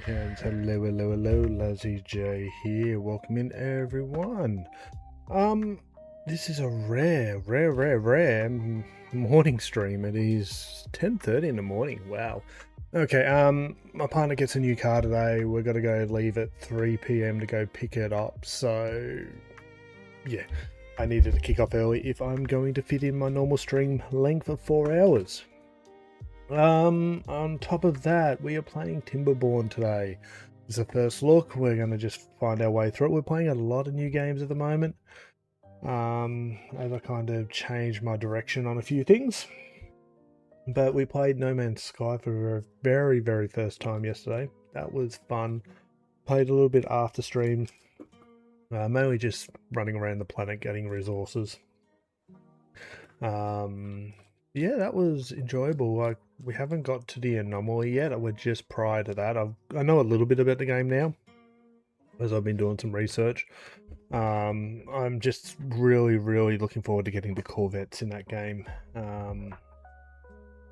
Yes, hello, Lazzy J here. Welcome in, everyone. Um, this is a rare morning stream. It is 10:30 in the morning. Wow. Okay. My partner gets a new car today. We're gonna go leave at 3 p.m. to go pick it up. So, yeah, I needed to kick off early if I'm going to fit in my normal stream length of 4 hours. On top of that, we are playing Timberborn today. It's a first look. We're going to just find our way through it. We're playing a lot of new games at the moment. As I kind of changed my direction on a few things. But we played No Man's Sky for a very first time yesterday. That was fun. Played a little bit after stream. Mainly just running around the planet getting resources. Yeah, that was enjoyable. Like, we haven't got to the anomaly yet. We're just prior to that. I know a little bit about the game now, as I've been doing some research. I'm just really looking forward to getting the Corvettes in that game.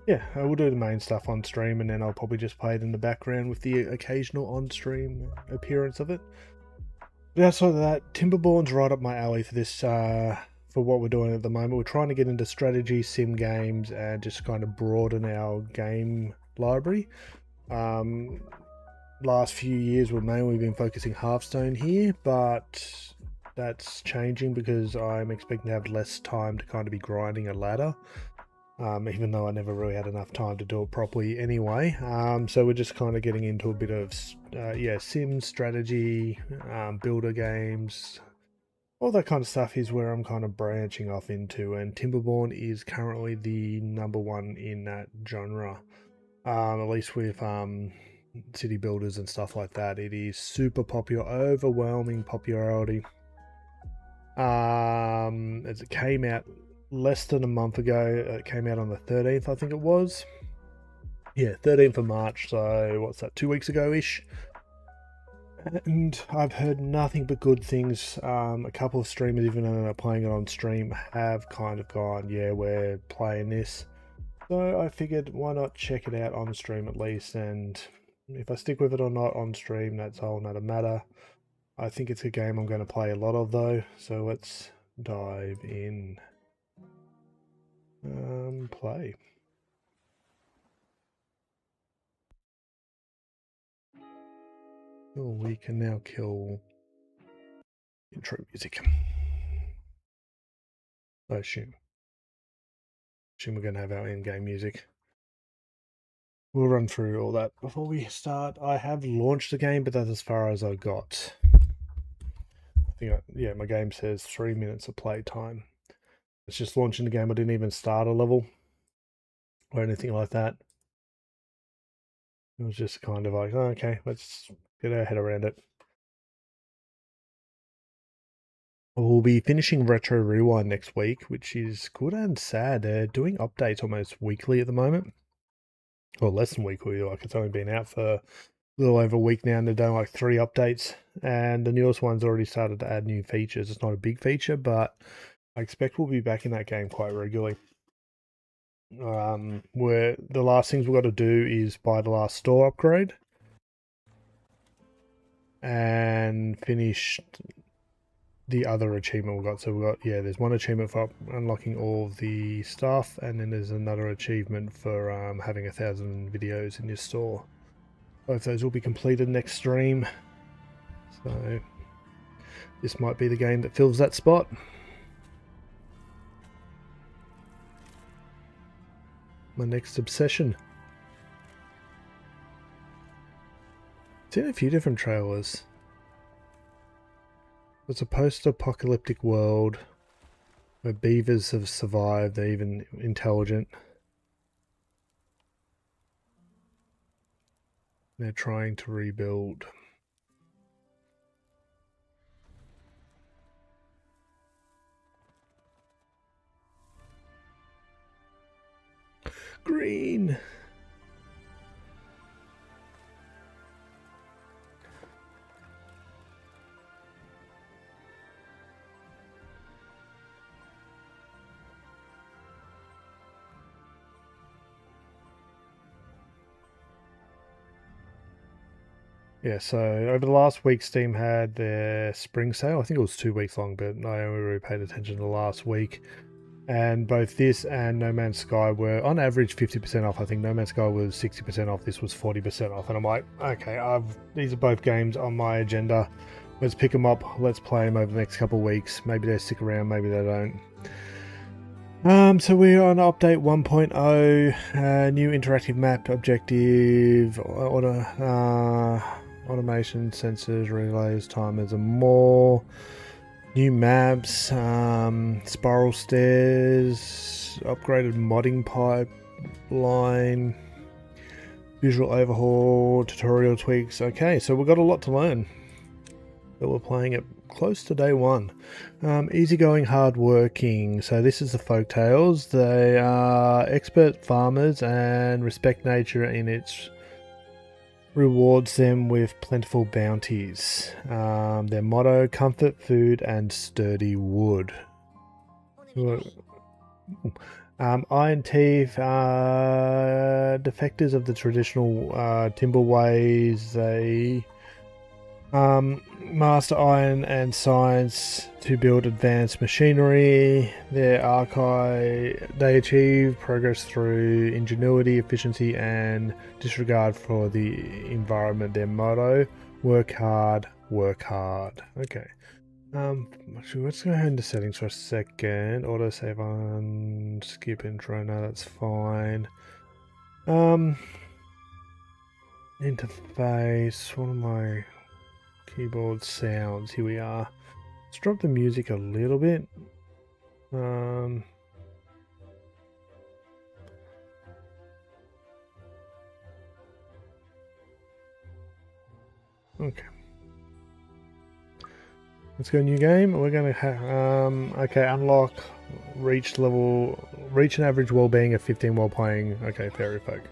Yeah, I will do the main stuff on stream, and then I'll probably just play it in the background with the occasional on-stream appearance of it. But outside of that, Timberborn's right up my alley for this. For what we're doing at the moment. We're trying to get into strategy sim games and just kind of broaden our game library. Last few years we've mainly been focusing Hearthstone here, but that's changing because I'm expecting to have less time to kind of be grinding a ladder. Even though I never really had enough time to do it properly anyway. So we're just kind of getting into a bit of sim strategy, builder games, all that kind of stuff is where I'm kind of branching off into, and Timberborn is currently the #1 in that genre. At least with city builders and stuff like that, it is super popular, overwhelming popularity. As it came out less than a month ago, it came out on the 13th, I think it was. Yeah, 13th of March. So what's that? 2 weeks ago ish. And I've heard nothing but good things. A couple of streamers, even though they're playing it on stream, have kind of gone, yeah, we're playing this. So I figured, why not check it out on stream at least? And if I stick with it or not on stream, that's a whole nother matter. I think it's a game I'm going to play a lot of, though. So let's dive in. Play. Oh, we can now kill intro music. I assume we're going to have our in-game music. We'll run through all that before we start. I have launched the game, but that's as far as I got. I think, yeah, my game says 3 minutes of play time. It's just launching the game. I didn't even start a level or anything like that. It was just kind of like, oh, okay, let's get our head around it. We'll be finishing Retro Rewind next week, which is good and sad. They're doing updates almost weekly at the moment. Or less than weekly, like it's only been out for a little over a week now, and they're doing like 3 updates. And the newest one's already started to add new features. It's not a big feature, but I expect we'll be back in that game quite regularly. Where the last things we've got to do is buy the last store upgrade and finish the other achievement we've got. So we've got, yeah, there's one achievement for unlocking all of the stuff, and then there's another achievement for having 1,000 videos in your store. Both those will be completed next stream. So this might be the game that fills that spot. My next obsession. Seen a few different trailers. It's a post-apocalyptic world where beavers have survived. They're even intelligent. They're trying to rebuild. Green. Yeah, so over the last week, Steam had their spring sale. I think it was 2 weeks long, but I only really paid attention to the last week. And both this and No Man's Sky were on average 50% off. I think No Man's Sky was 60% off. This was 40% off. And I'm like, okay, these are both games on my agenda. Let's pick them up. Let's play them over the next couple of weeks. Maybe they stick around. Maybe they don't. So we're on update 1.0, new interactive map objective, automation, sensors, relays, timers, and more. New maps, spiral stairs, upgraded modding pipeline, visual overhaul, tutorial tweaks. Okay, so we've got a lot to learn. But we're playing it close to day one. Easygoing, hardworking. So this is the folktales. They are expert farmers and respect nature in its rewards them with plentiful bounties. Their motto: comfort, food, and sturdy wood. Iron teeth, defectors of the traditional timber ways. They master iron and science to build advanced machinery. They achieve progress through ingenuity, efficiency, and disregard for the environment. Their motto: work hard, work hard. Okay. Actually, let's go ahead into settings for a second. Autosave on, skip intro. No, that's fine. Interface. What am I? Keyboard sounds. Here we are. Let's drop the music a little bit. Okay. Let's go new game. We're gonna okay, unlock reach an average well-being of 15 while playing. Okay, fairy folk.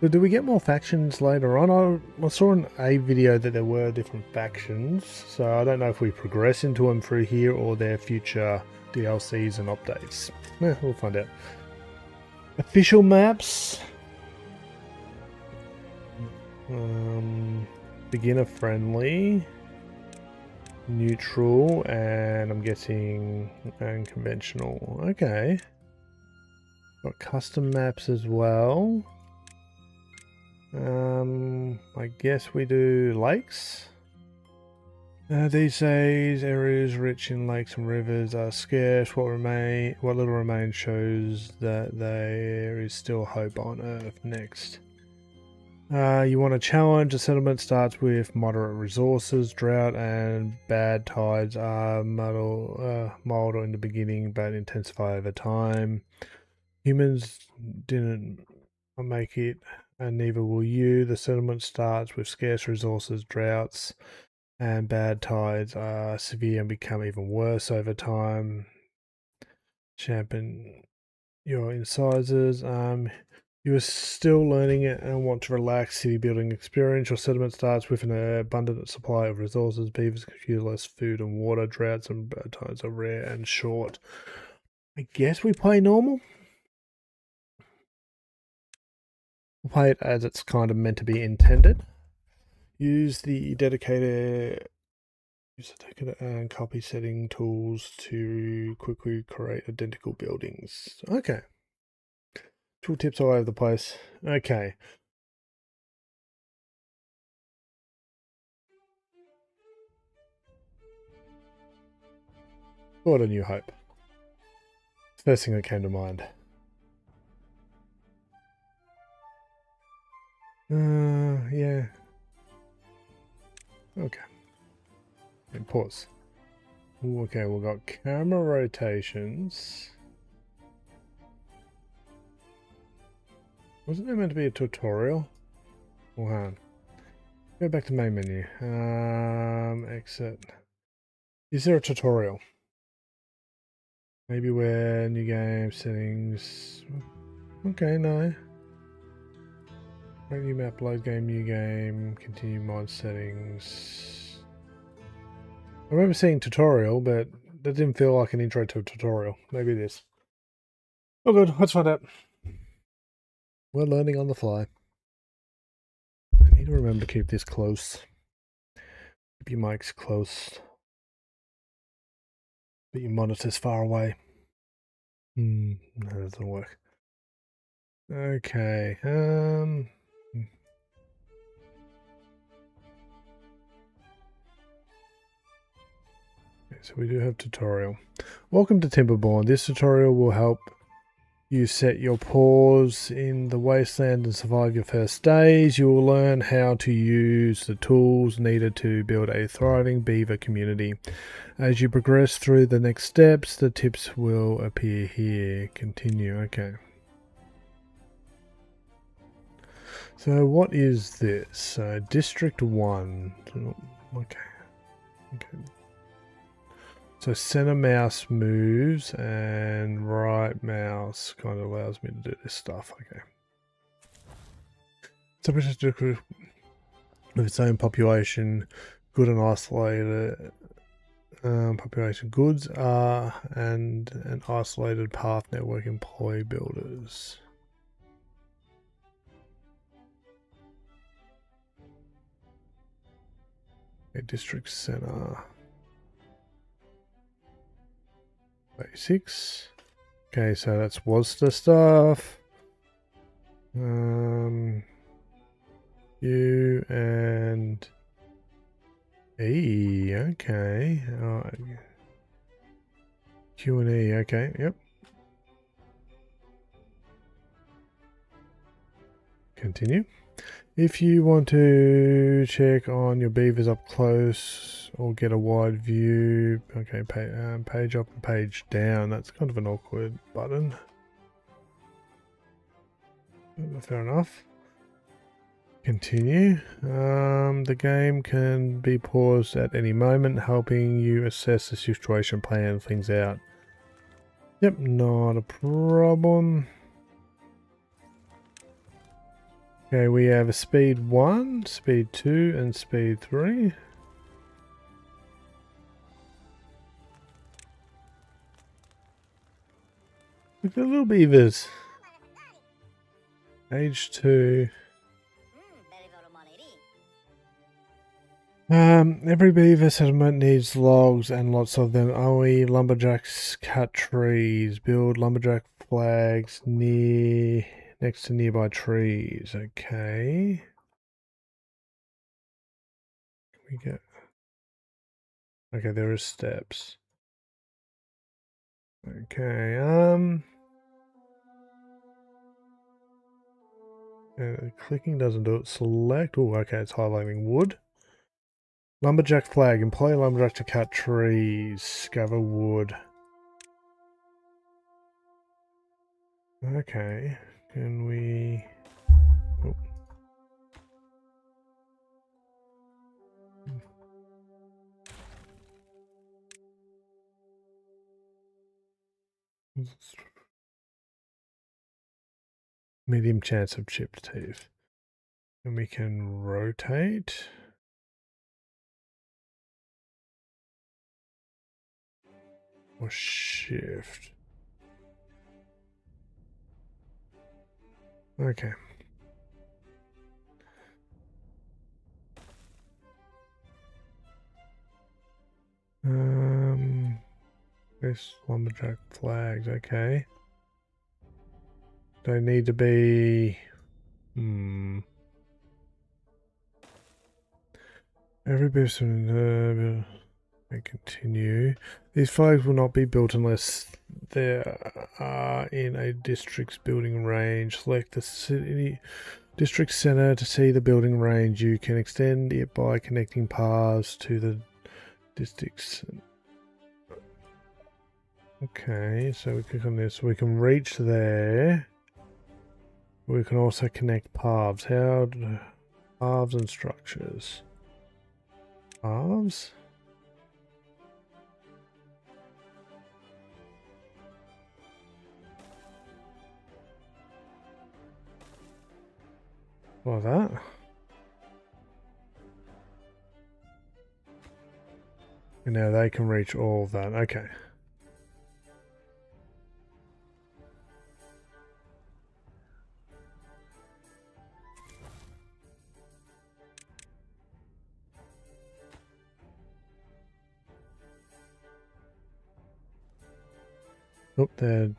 So do we get more factions later on? I saw in a video that there were different factions, so I don't know if we progress into them through here or their future DLCs and updates. We'll find out. Official maps. Beginner friendly, neutral, and I'm guessing unconventional. Okay. Got custom maps as well. I guess we do lakes. These days, areas rich in lakes and rivers are scarce. What little remains shows that there is still hope on Earth. Next. You want a challenge. The settlement starts with moderate resources. Drought and bad tides are mild in the beginning, but intensify over time. Humans didn't make it, and neither will you. The settlement starts with scarce resources. Droughts and bad tides are severe and become even worse over time. Champion your incisors. You are still learning it and want to relax. City building experience. Your settlement starts with an abundant supply of resources. Beavers can use less food and water. Droughts and bad tides are rare and short. I guess we play normal. We'll play it as it's kind of meant to be intended. Use the dedicated and copy setting tools to quickly create identical buildings. Okay. Tooltips all over the place. Okay. What a New Hope. First thing that came to mind. Yeah. Okay. And pause. Ooh, okay, we've got camera rotations. Wasn't there meant to be a tutorial? Wow. Go back to main menu. Exit. Is there a tutorial? Maybe where new game settings. Okay, no. New map, load game, new game, continue mod settings. I remember seeing tutorial, but that didn't feel like an intro to a tutorial. Maybe it is. Oh good, let's find out. We're learning on the fly. And Need to remember to keep this close. Keep your mics close. But your monitor's far away. No, that doesn't work. Okay. So we do have tutorial. Welcome to Timberborn. This tutorial will help you set your paws in the wasteland and survive your first days. You will learn how to use the tools needed to build a thriving beaver community. As you progress through the next steps, the tips will appear here. Continue. Okay. So what is this? District 1. Okay. So center mouse moves and right mouse kind of allows me to do this stuff. Okay. So with its own population, good and isolated population goods are and an isolated path network employee builders. Okay, district center. Basics. Okay, so that's Worcester stuff. U and E. Okay. Q and E. Okay. Yep. Continue. If you want to check on your beavers up close or get a wide view, okay, page up and page down. That's kind of an awkward button. Fair enough. Continue. The game can be paused at any moment, helping you assess the situation, plan things out. Yep, not a problem. Okay, we have a speed 1, speed 2, and speed 3. Look at the little beavers. Age 2. Every beaver settlement needs logs and lots of them. OE lumberjacks cut trees, build lumberjack flags next to nearby trees. Okay. We get. Okay, there are steps. Okay. Clicking doesn't do it. Select. Oh, okay, it's highlighting wood. Lumberjack flag. Employ lumberjack to cut trees. Gather wood. Okay. Can we... Oh. Medium chance of chipped teeth. And we can rotate. Or shift. Okay. This lumberjack flags, okay. They need to be every person continue. These flags will not be built unless they are in a district's building range. Select the city district center to see the building range. You can extend it by connecting paths to the districts. Okay, so we click on this. We can reach there. We can also connect paths. Paths and structures. Paths? Like that. And now they can reach all of that. Okay. Oh, they're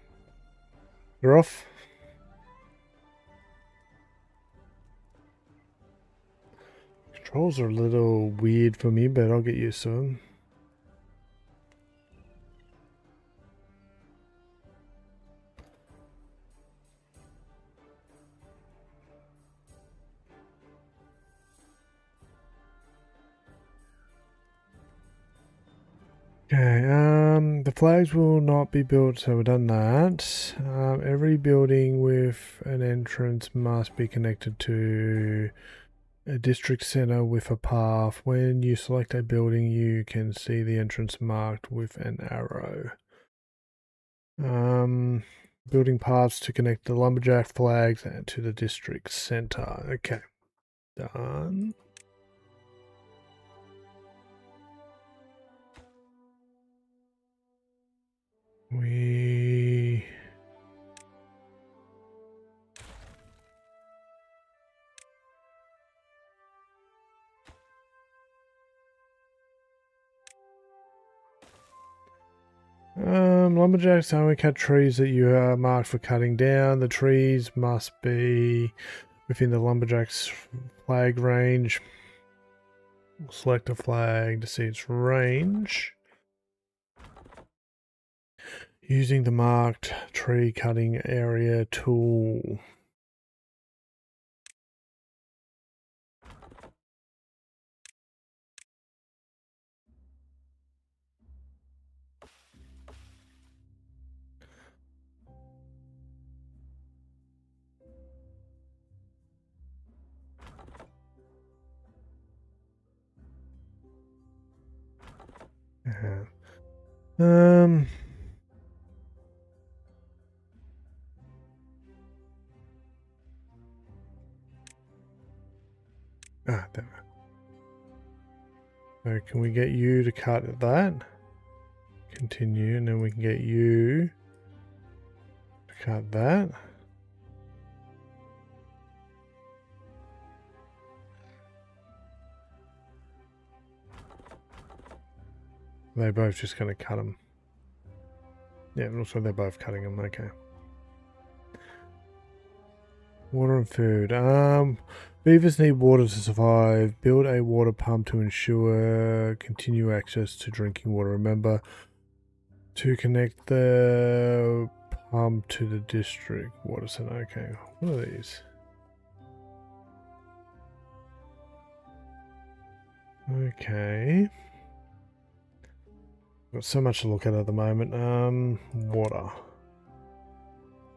off. Controls are a little weird for me, but I'll get used to them. Okay, the flags will not be built, so we've done that. Every building with an entrance must be connected to a district center with a path. When you select a building, you can see the entrance marked with an arrow. Building paths to connect the lumberjack flags to the district center. Okay, done. We lumberjacks only cut trees that you are marked for cutting down. The trees must be within the lumberjack's flag range. Select a flag to see its range. Using the marked tree cutting area tool. Um. There. So can we get you to cut that? Continue, and then we can get you to cut that. They're both just going to cut them. Yeah, it looks like they're both cutting them. Okay. Water and food. Beavers need water to survive. Build a water pump to ensure continued access to drinking water. Remember to connect the pump to the district water center. Okay, what are these? Okay. Got so much to look at the moment. Water.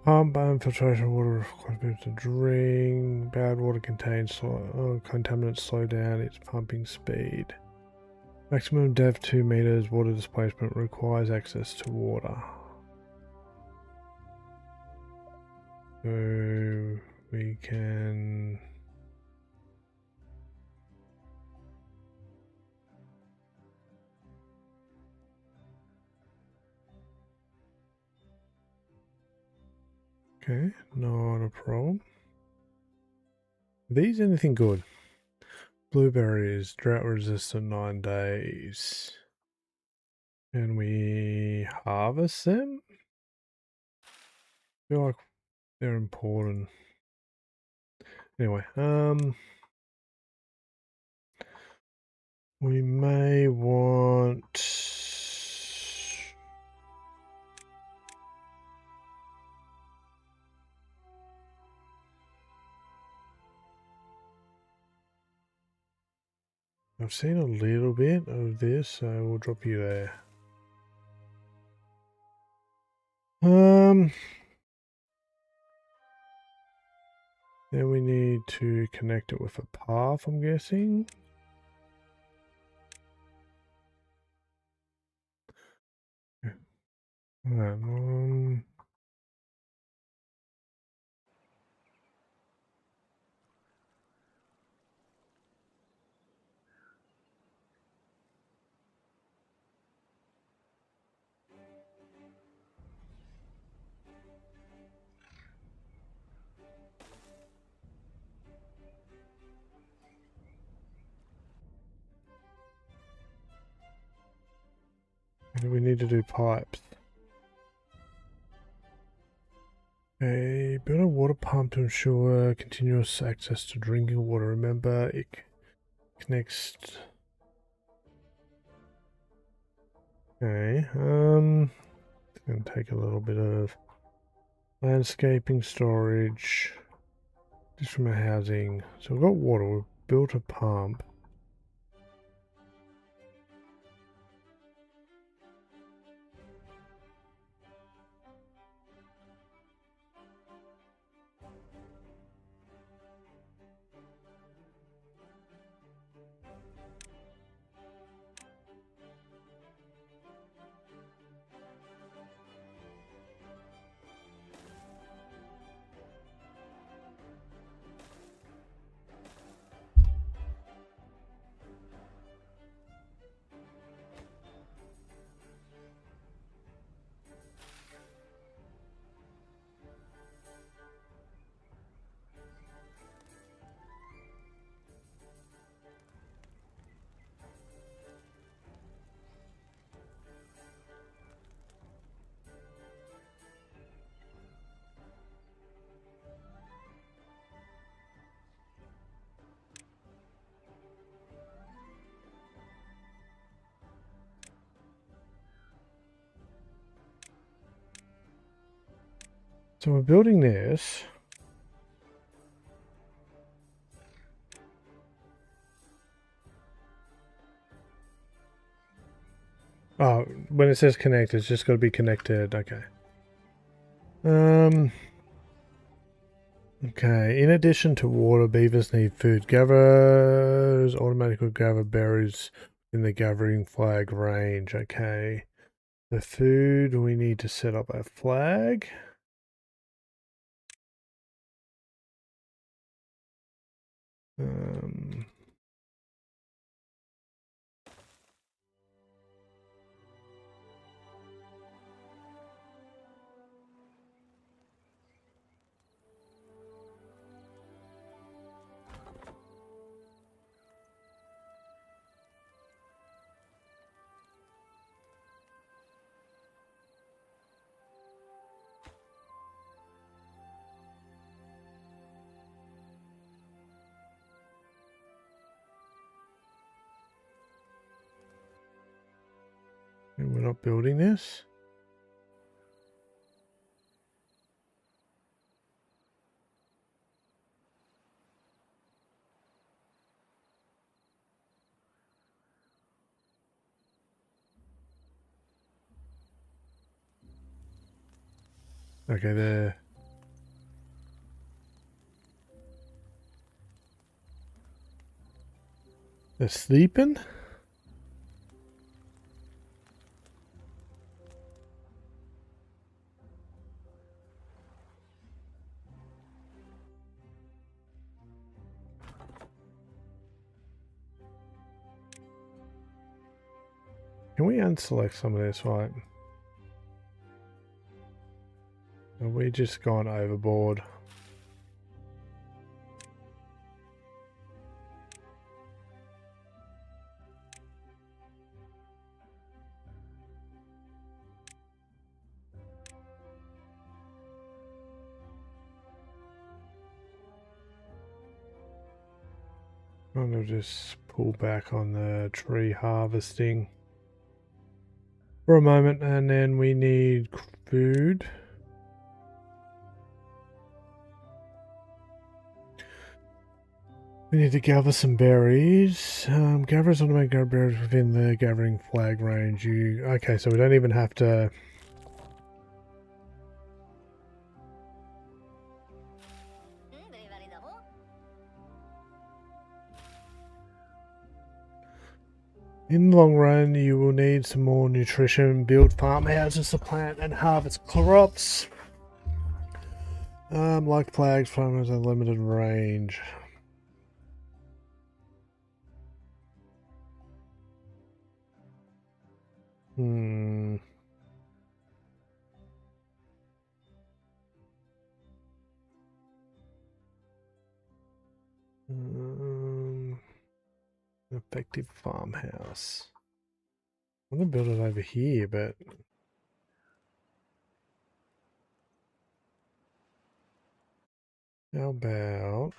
Pump filtration water quite a bit to drink. Bad water contains contaminants. Slow down its pumping speed. Maximum depth 2 meters. Water displacement requires access to water. So we can. Okay, not a problem. Are these anything good? Blueberries, drought resistant 9 days. Can we harvest them? I feel like they're important. Anyway, we may want. I've seen a little bit of this, so we'll drop you there. Then we need to connect it with a path, I'm guessing. Alright, we need to do pipes. Okay, build a water pump to ensure continuous access to drinking water. Remember, it connects. Okay, it's going to take a little bit of landscaping, storage, just from our housing. So we've got water. We've built a pump. So we're building this. Oh, when it says connect, it's just got to be connected. Okay. Okay. In addition to water, beavers need food. Gatherers automatically gather berries in the gathering flag range. Okay. The food, we need to set up a flag. Um, we're not building this. Okay, they're sleeping. Can we unselect some of this, right? Have we just gone overboard? I'm going to just pull back on the tree harvesting for a moment, and then we need food. We need to gather some berries. Gatherers automatic gather berries within the gathering flag range. Okay, so we don't even have to. In the long run, you will need some more nutrition. Build farmhouses to plant and harvest crops. Like flags, farmers have limited range. Hmm. Effective farmhouse. I'm gonna build it over here, but How about...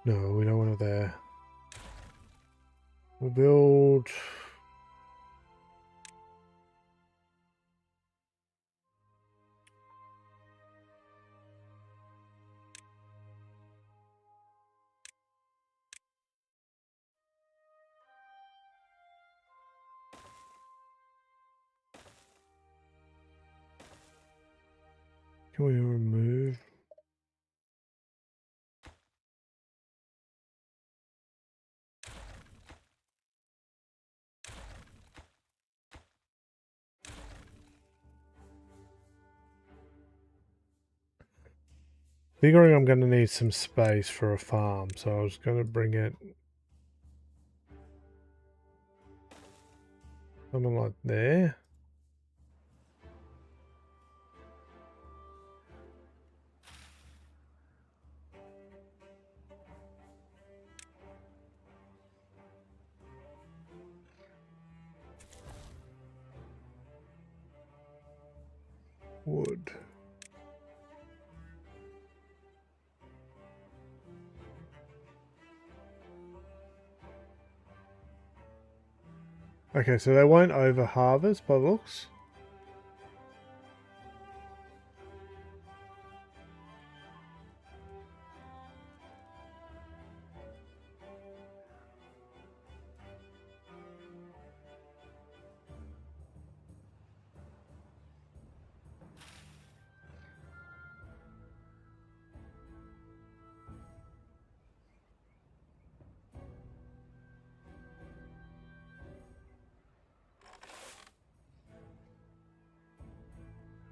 No, we don't want it there. We'll build... Can we remove? Figuring I'm going to need some space for a farm, so I was going to bring it something like there. Wood. Okay, so they won't over harvest by looks.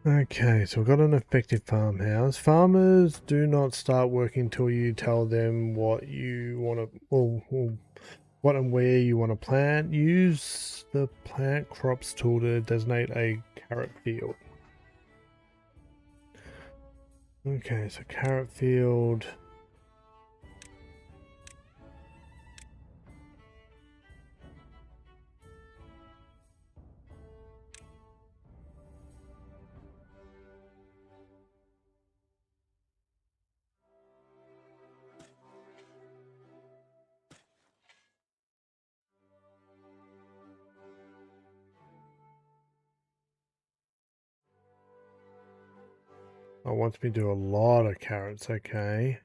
Okay, so we've got an effective farmhouse. Farmers do not start working until you tell them what you want to, or what and where you want to plant. Use the plant crops tool to designate a carrot field. Okay, so carrot field. Oh, wants me to do a lot of carrots, okay.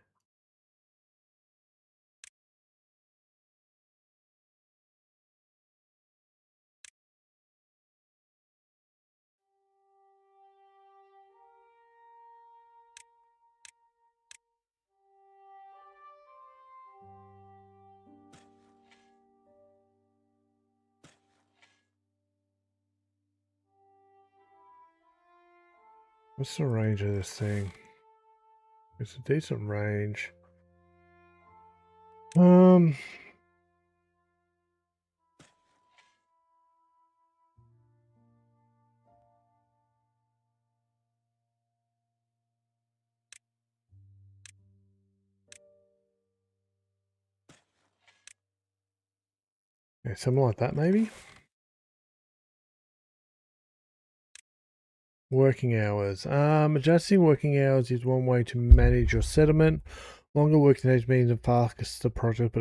What's the range of this thing? It's a decent range. Yeah, something like that maybe? Working hours. Adjusting working hours is one way to manage your settlement. Longer working days means a faster project,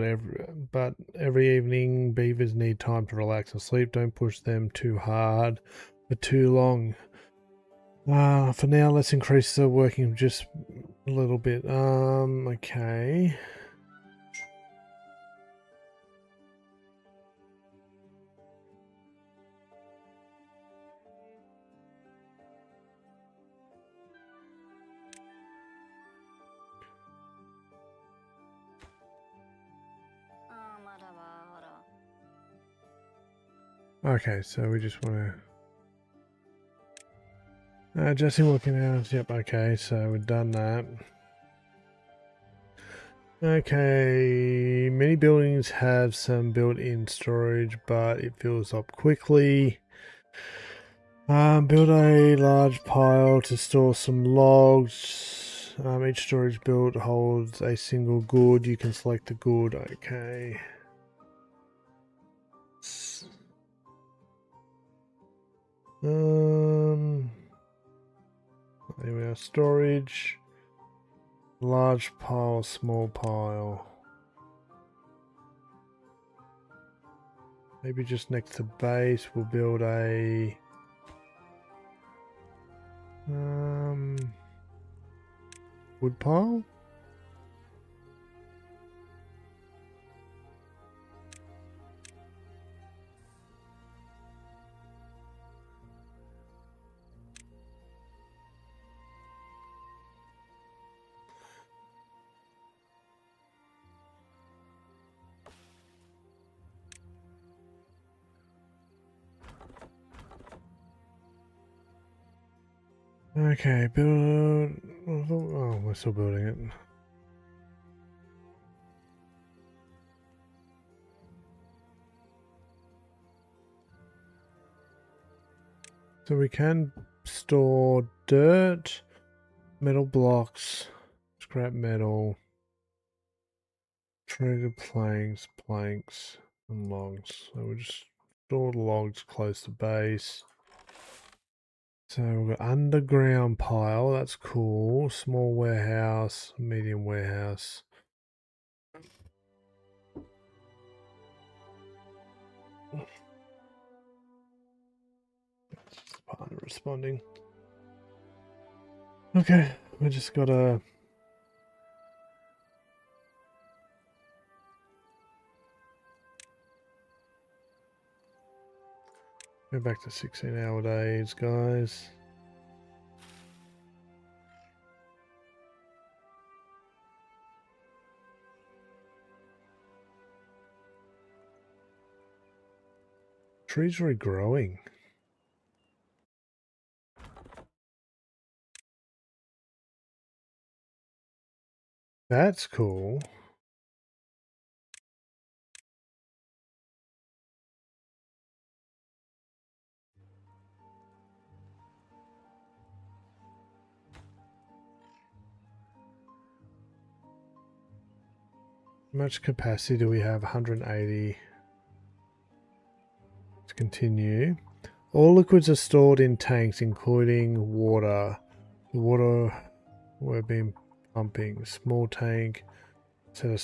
but every evening beavers need time to relax and sleep. Don't push them too hard for too long. For now, let's increase the working just a little bit. Okay. Okay, so we just want to... adjusting working hours, yep, okay, so we've done that. Okay, many buildings have some built-in storage, but it fills up quickly. Build a large pile to store some logs. Each storage build holds a single good. You can select the good, okay. There we are. Storage. Large pile, small pile. Maybe just next to base we'll build a wood pile. Okay, build. Oh, we're still building it. So we can store dirt, metal blocks, scrap metal, treated planks, and logs. So we'll just store the logs close to base. So we've got underground pile, that's cool. Small warehouse, medium warehouse. That's just the partner responding. Okay, we just gotta go back to 16-hour days, guys. Trees regrowing. That's cool. How much capacity do we have? 180. Let's continue. All liquids are stored in tanks, including water. The water we've been pumping. Small tank. So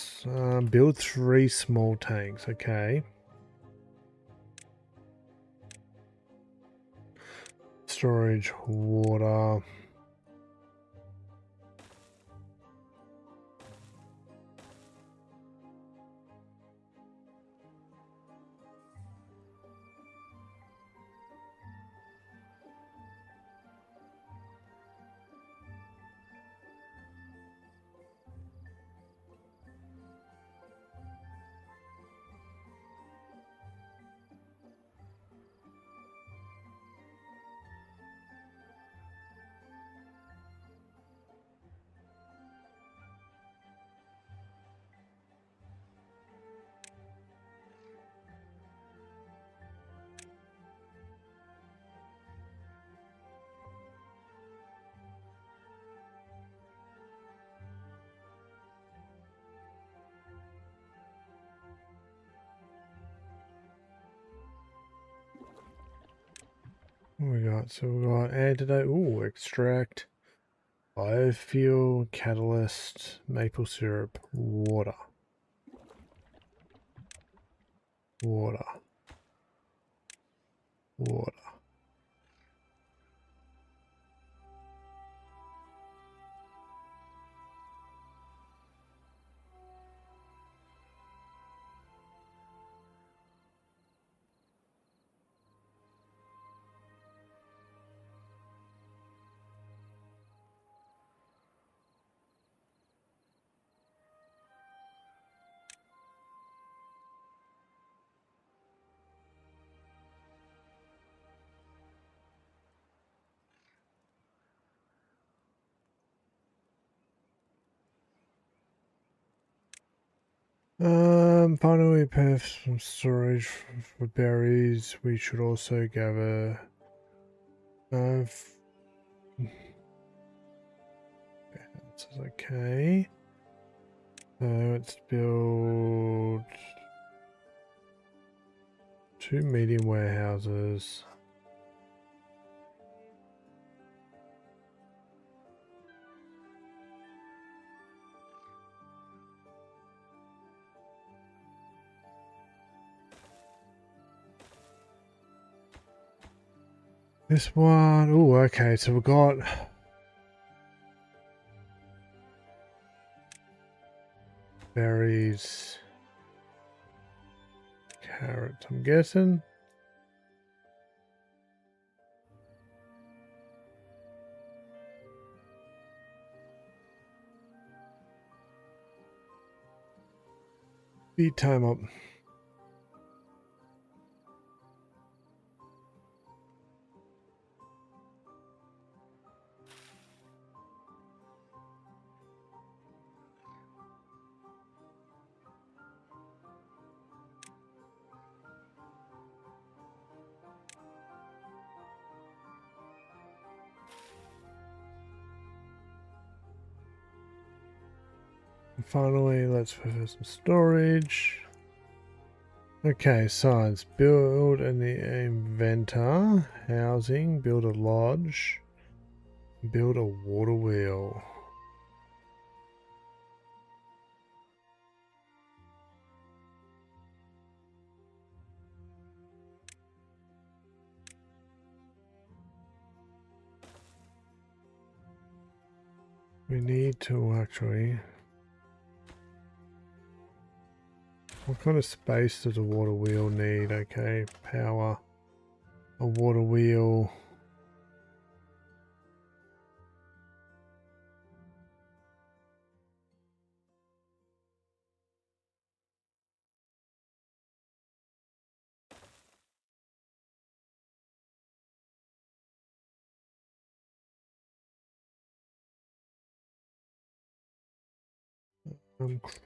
build 3 small tanks. Okay. Storage, water. What we got? So we got antidote. Ooh, extract, biofuel, catalyst, maple syrup, water. Water. Water. Finally, we have some storage for berries. We should also gather. This is okay. So let's build 2 medium warehouses. This one, oh, okay, so we've got berries, carrots, I'm guessing. Beat time up. And finally, let's put some storage. Okay, science. Build an inventor. Housing. Build a lodge. Build a water wheel. We need to actually... What kind of space does a water wheel need? Okay, power. A water wheel.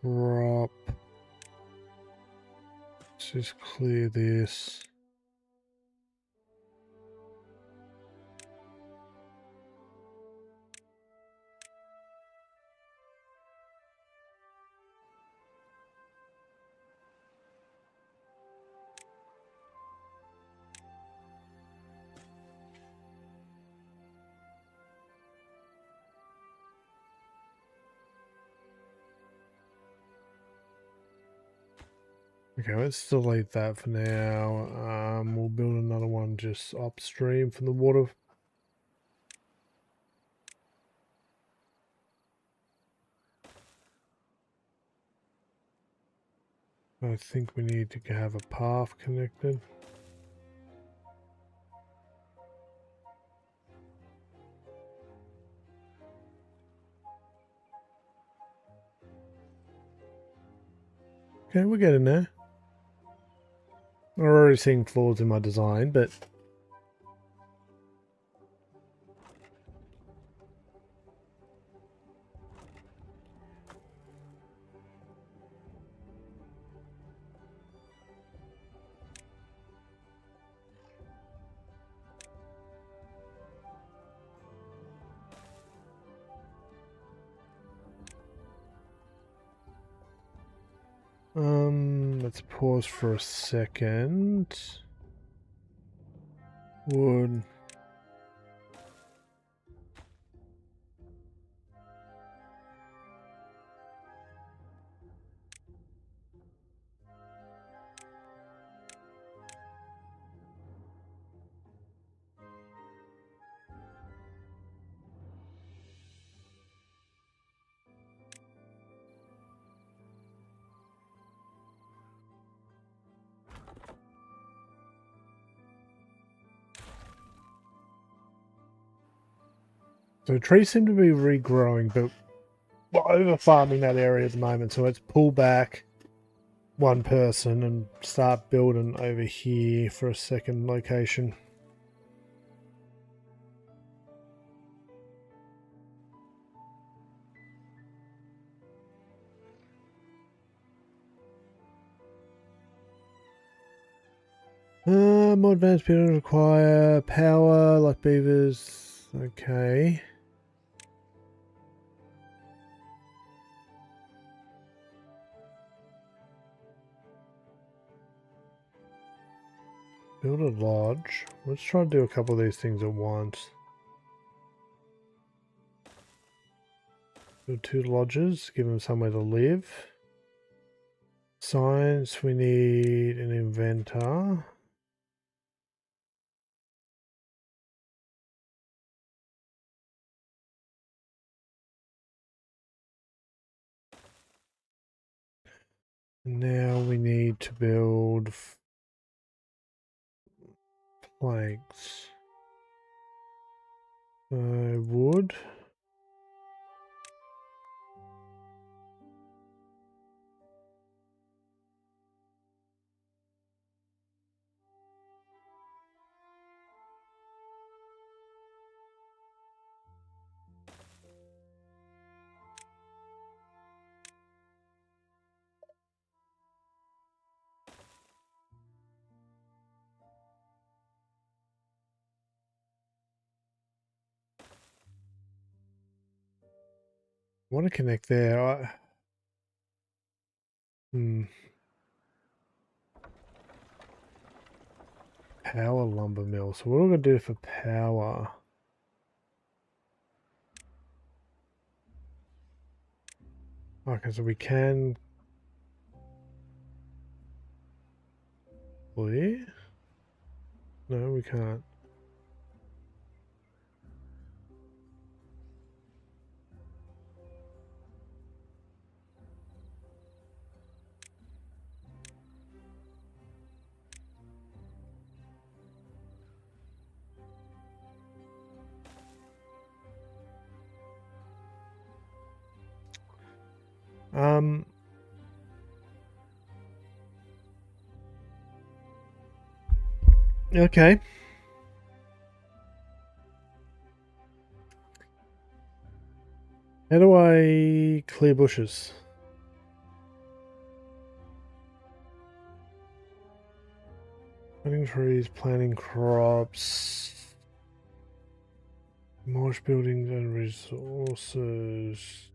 Crop. Let's just clear this. Okay, let's delete that for now. We'll build another one just upstream from the water. I think we need to have a path connected. Okay, we're getting there. I'm already seeing flaws in my design, but let's pause for a second. Wood. So trees seem to be regrowing, but we're over farming that area at the moment. So let's pull back one person and start building over here for a second location. More advanced buildings require power like beavers. Okay. Build a lodge. Let's try to do a couple of these things at once. Build 2 lodges, give them somewhere to live. Science, we need an inventor. Now we need to build planks. Wood. I want to connect there. Power lumber mill. So what are we going to do for power? Okay, so we can clear? No, we can't. Okay. How do I clear bushes? Planting trees, planting crops, marsh buildings and resources.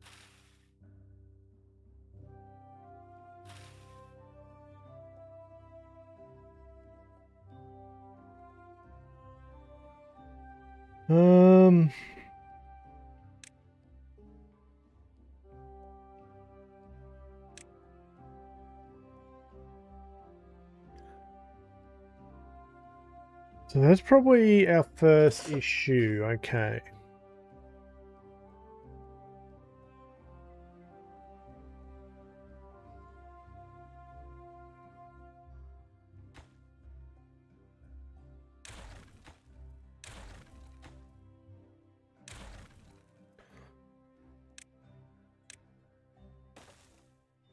Um, so that's probably our first issue. Okay.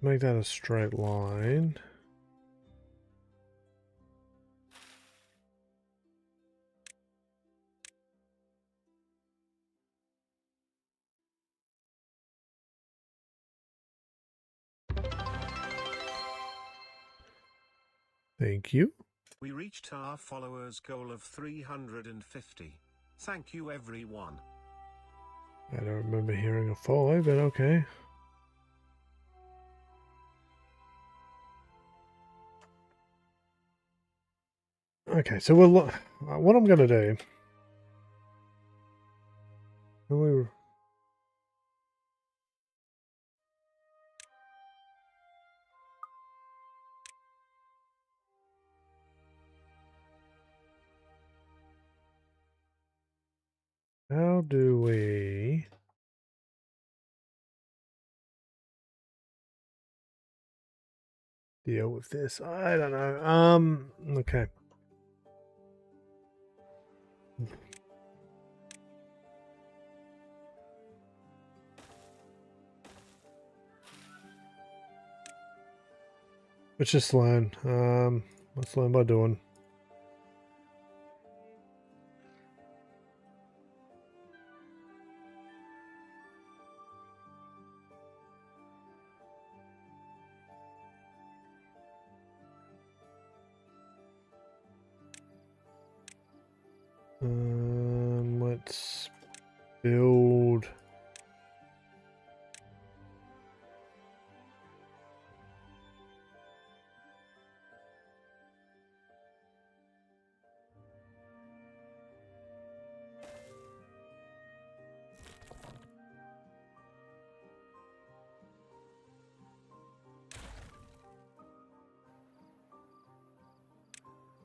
Make that a straight line. Thank you. We reached our followers' goal of 350. Thank you, everyone. I don't remember hearing a follow, but okay. Okay, so we'll look. What I'm going to do. How do we deal with this? I don't know. Okay. Let's just learn. Let's learn by doing. Let's build.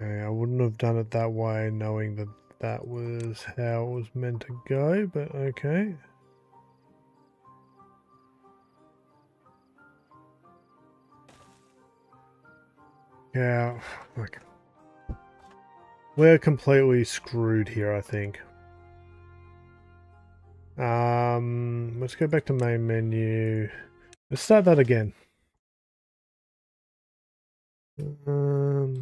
Okay, I wouldn't have done it that way, knowing that that was how it was meant to go, but okay. Yeah, like we're completely screwed here, I think. Let's go back to main menu. Let's start that again. Well,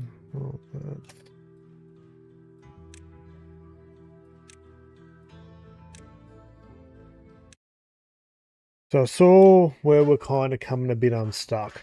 so I saw where we're kind of coming a bit unstuck.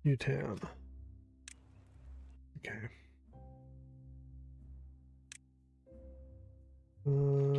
Newtown. Okay. Um,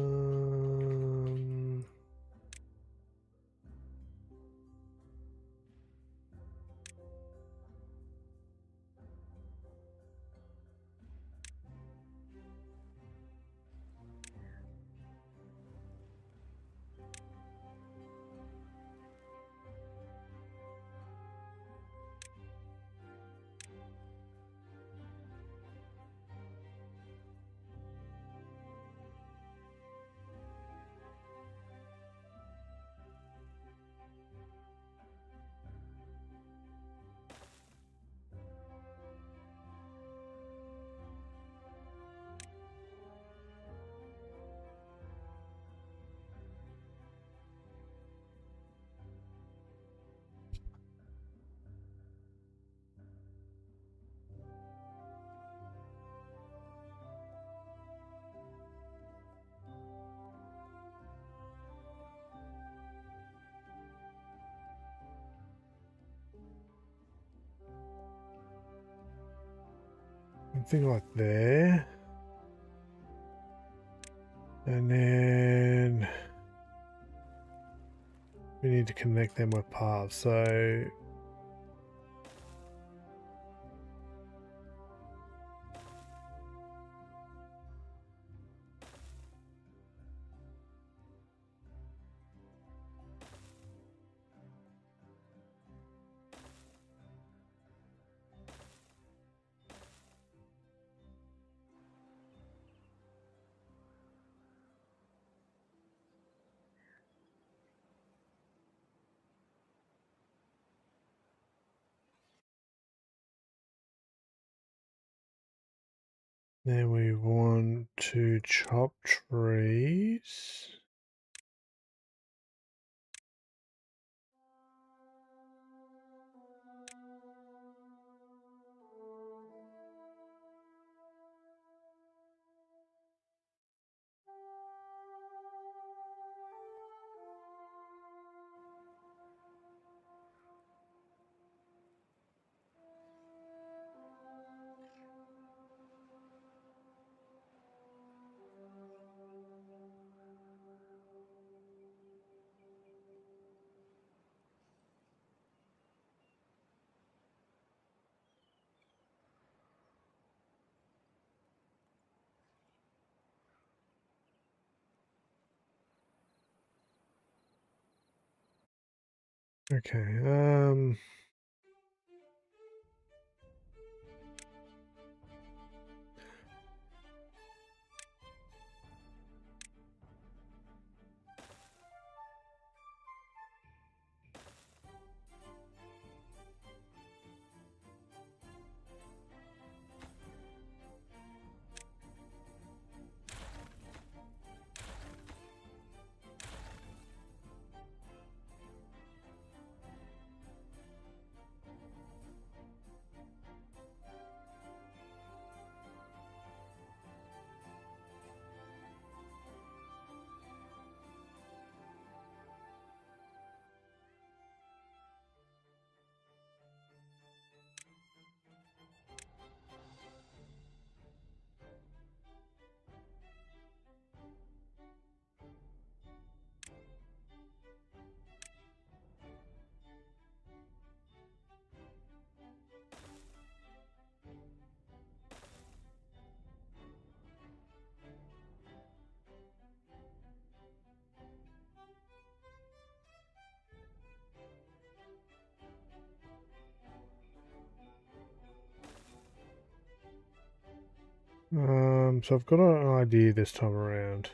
something like there. And then we need to connect them with paths. So then we want to chop trees. Okay. So I've got an idea this time around.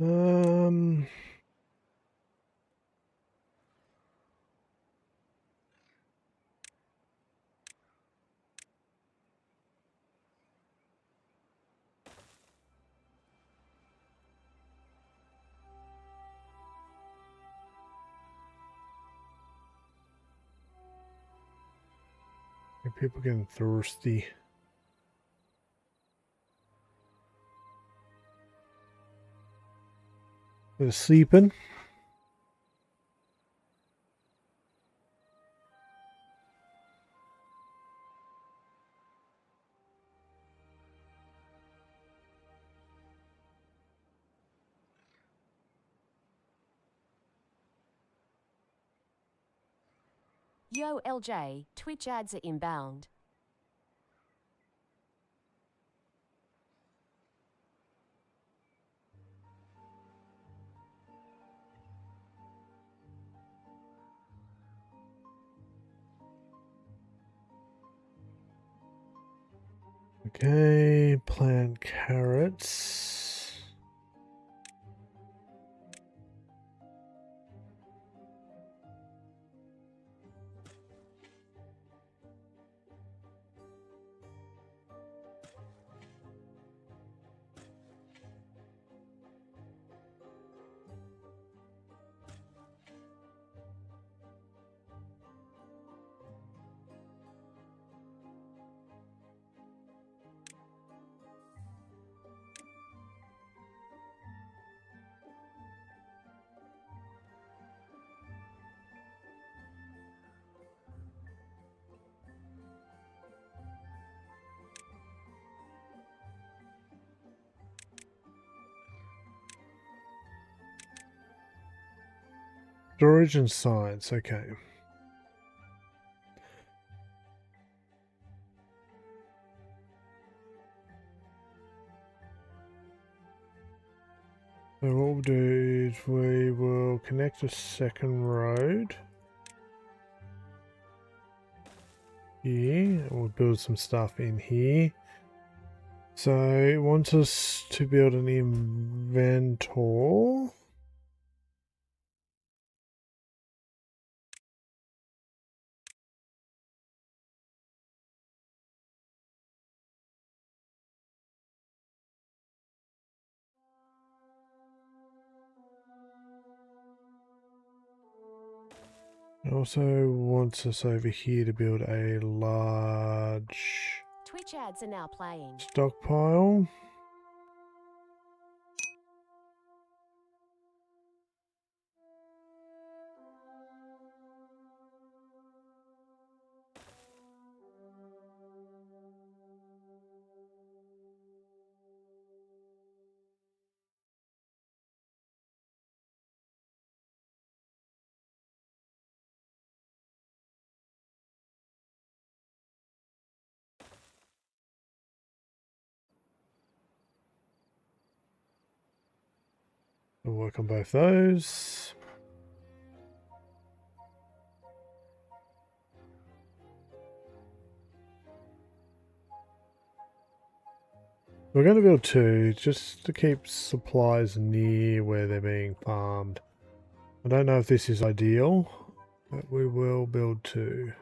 Um, People getting thirsty. They're sleeping. Yo LJ, Twitch ads are inbound. Okay, plant carrots. Storage and science, okay. So what we'll do is we will connect a second road here. We'll build some stuff in here. So it wants us to build an inventor. It also wants us over here to build a large Twitch ads are now playing. stockpile. We'll work on both those. We're going to build two just to keep supplies near where they're being farmed. I don't know if this is ideal, but we will build two.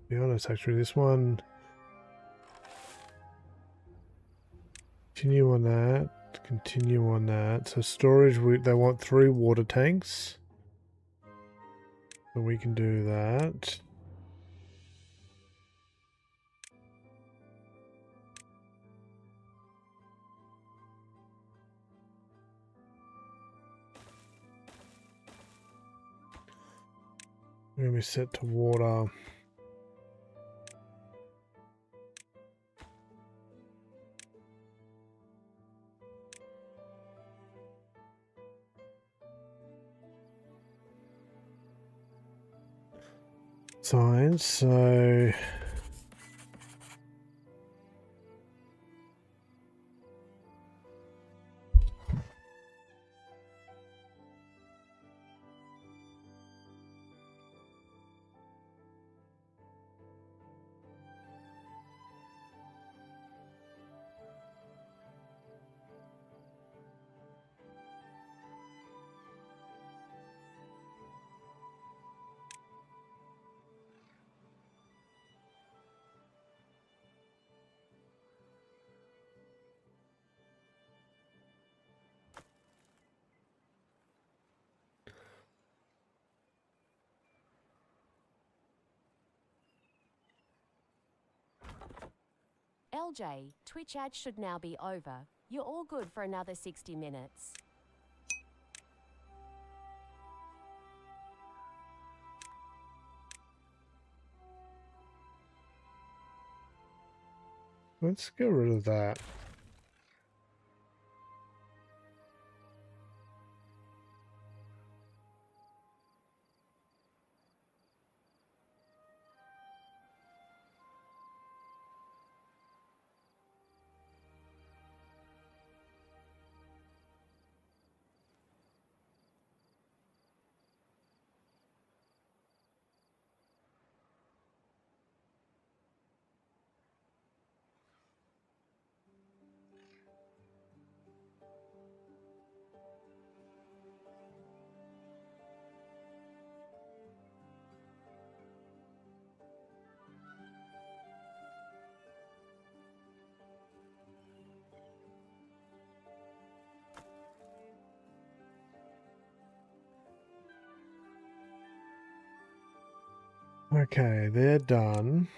be honest, actually, this one. Continue on that. Continue on that. So storage, they want 3 water tanks. So we can do that. We're going to be set to water. Science, so LJ, Twitch ads should now be over. You're all good for another 60 minutes. let's get rid of that. Okay, they're done.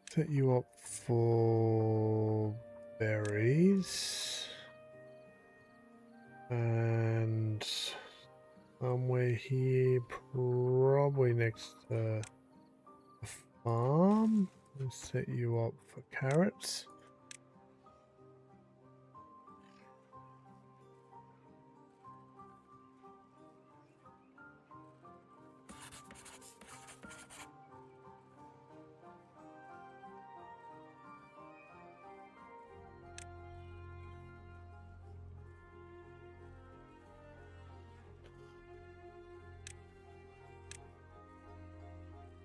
Set you up for berries. And somewhere here, probably next to a farm. Let's set you up for carrots.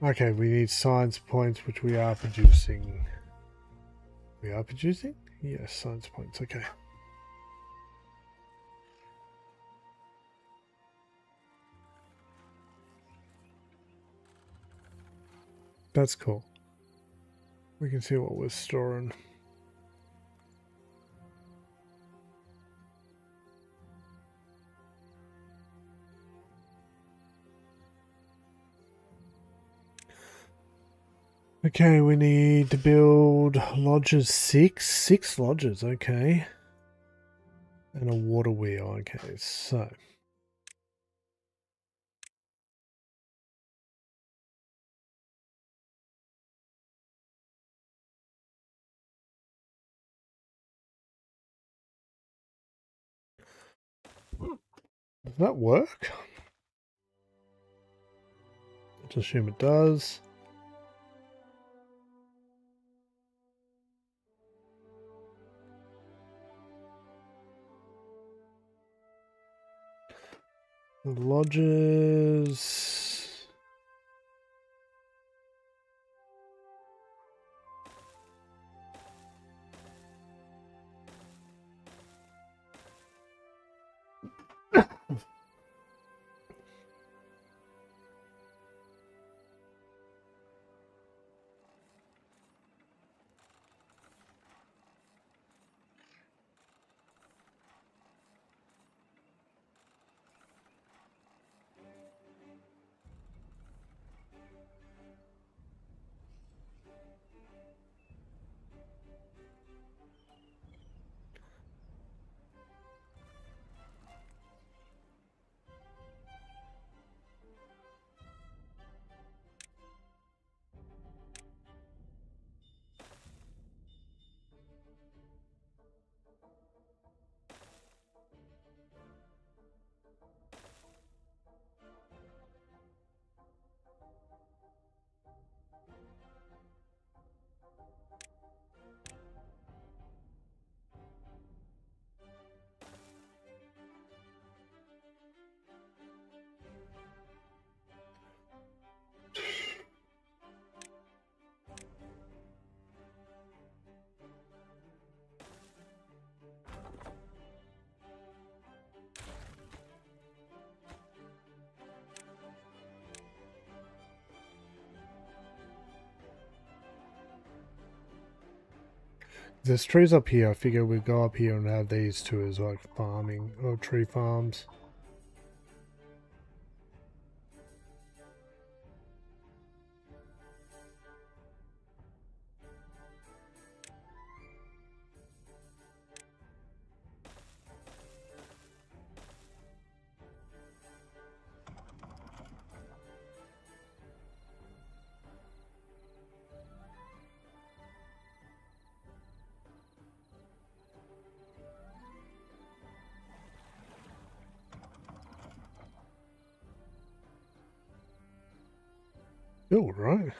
Okay, we need science points, which we are producing. We are producing? Yes, science points. Okay. That's cool. We can see what we're storing. Okay, we need to build lodges 6. 6 lodges, okay. And a water wheel, okay, so. Does that work? Let's assume it does. The lodges. There's trees up here. I figure we'd go up here and have these two as like farming or tree farms. Oh, right.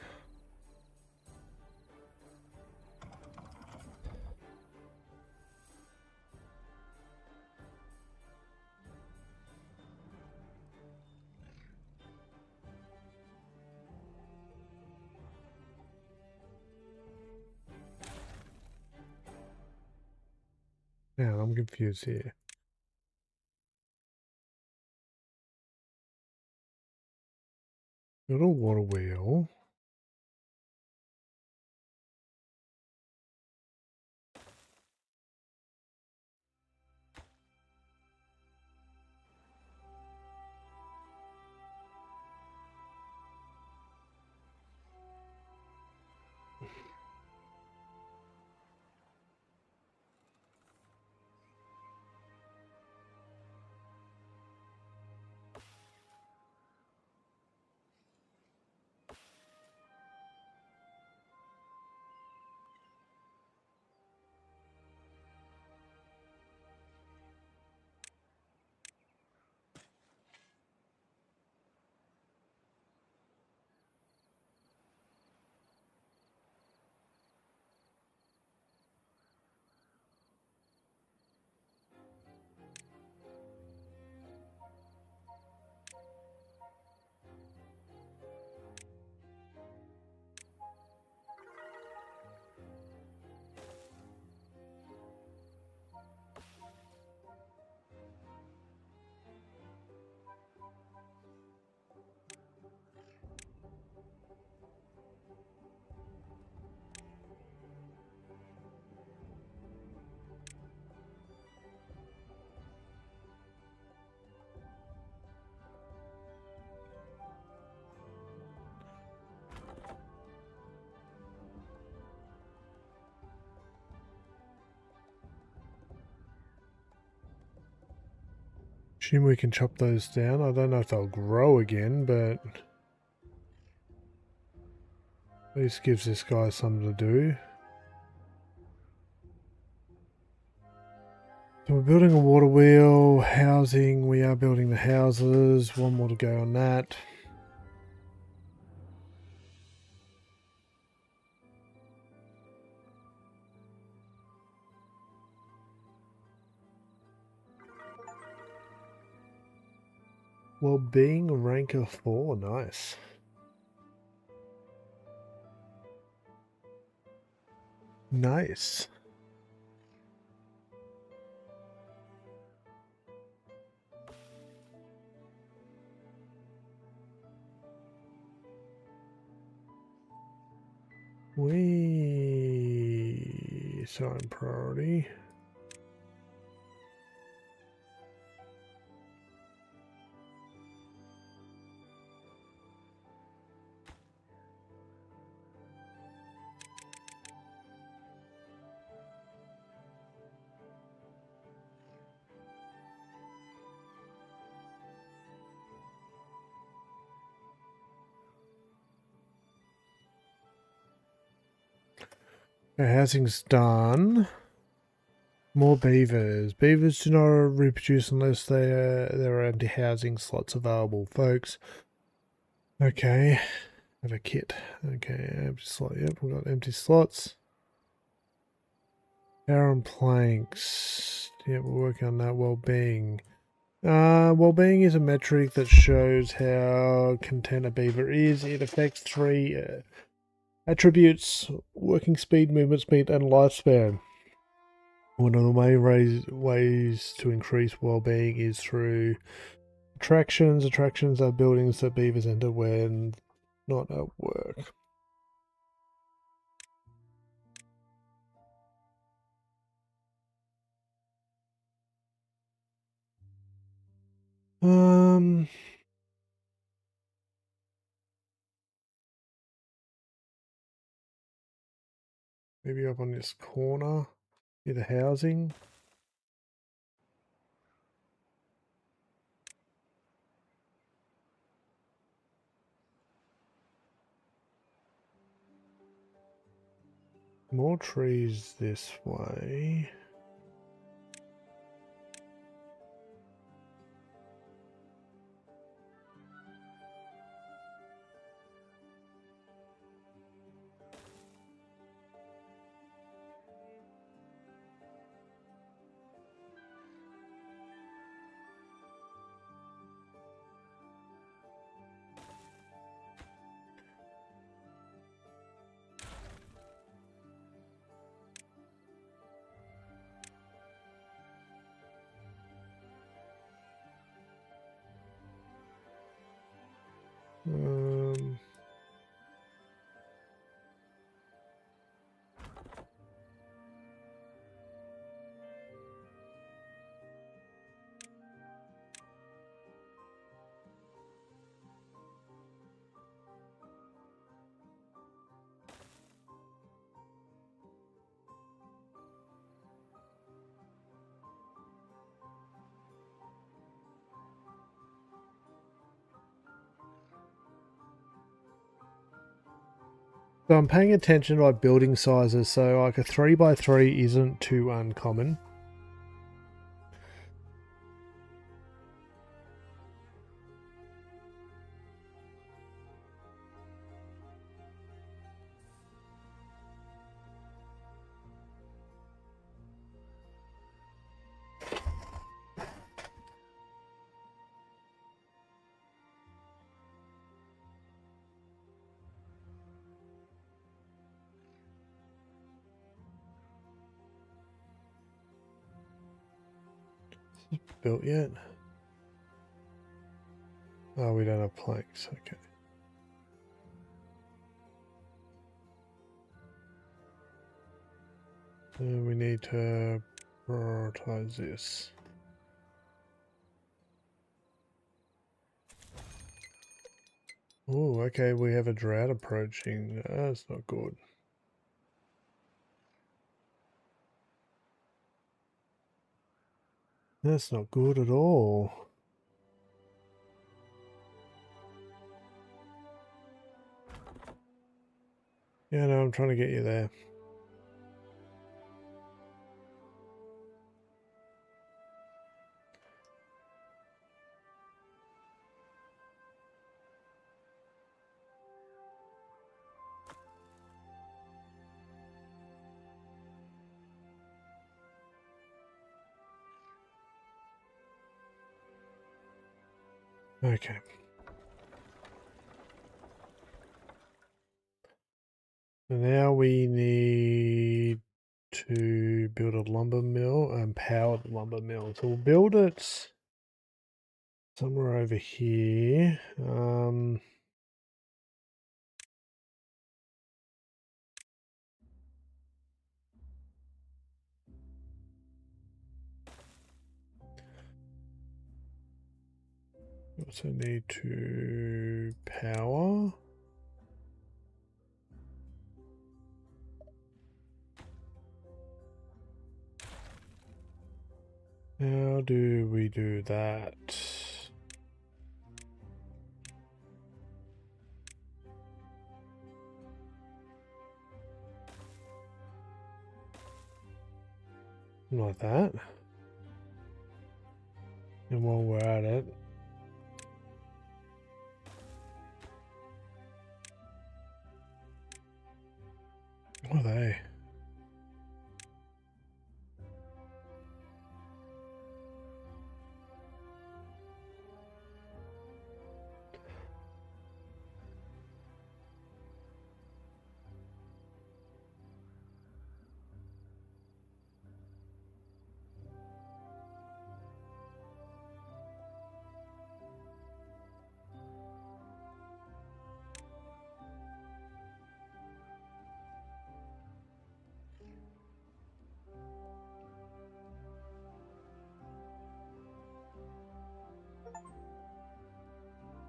Yeah, I'm confused here. Got a water wheel. Assume we can chop those down. I don't know if they'll grow again, but at least gives this guy something to do. So we're building a water wheel, housing, we are building the houses, one more to go on that. Well-being rank of 4, nice. Nice. We assign priority. Our housing's done. More beavers. Beavers do not reproduce unless there are empty housing slots available, folks. Okay. Have a kit. Okay, empty slot. Yep, we've got empty slots. Power and planks. Yep, we're working on that. Well-being. Well-being is a metric that shows how content a beaver is. It affects 3 attributes: working speed, movement speed, and lifespan. One of the main ways to increase well-being is through attractions. Attractions are buildings that beavers enter when not at work. Maybe up on this corner near the housing. More trees this way. Um, So I'm paying attention to like building sizes, so like a 3x3 isn't too uncommon. Built yet? Oh, we don't have planks, okay. We need to prioritize this. Oh, okay, we have a drought approaching. That's not good. That's not good at all. Yeah, no, I'm trying to get you there. Okay. So now we need to build a lumber mill and power the lumber mill. So we'll build it somewhere over here. We also need to power. How do we do that? Like that. And while we're at it, what are they?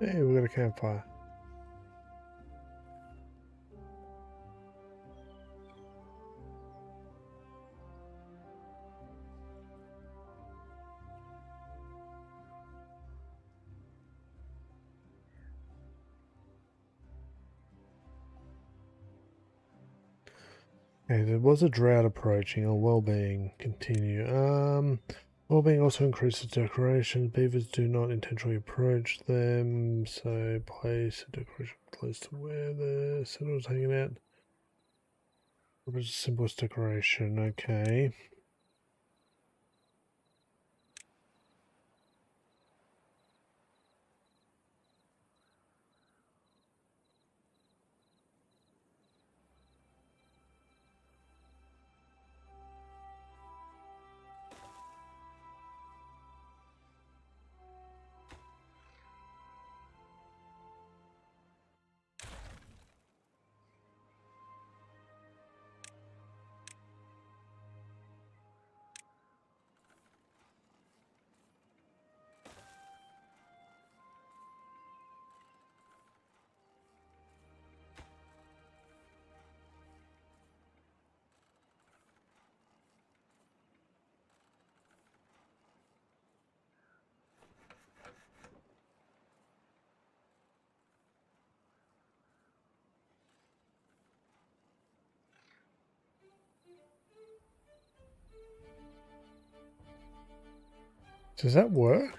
Hey, we got a campfire. Okay, there was a drought approaching. Our well-being continue. Well-being also increases decorations. Beavers do not intentionally approach them, so place a decoration close to where the settler's hanging out. What is the simplest decoration? Okay. Does that work?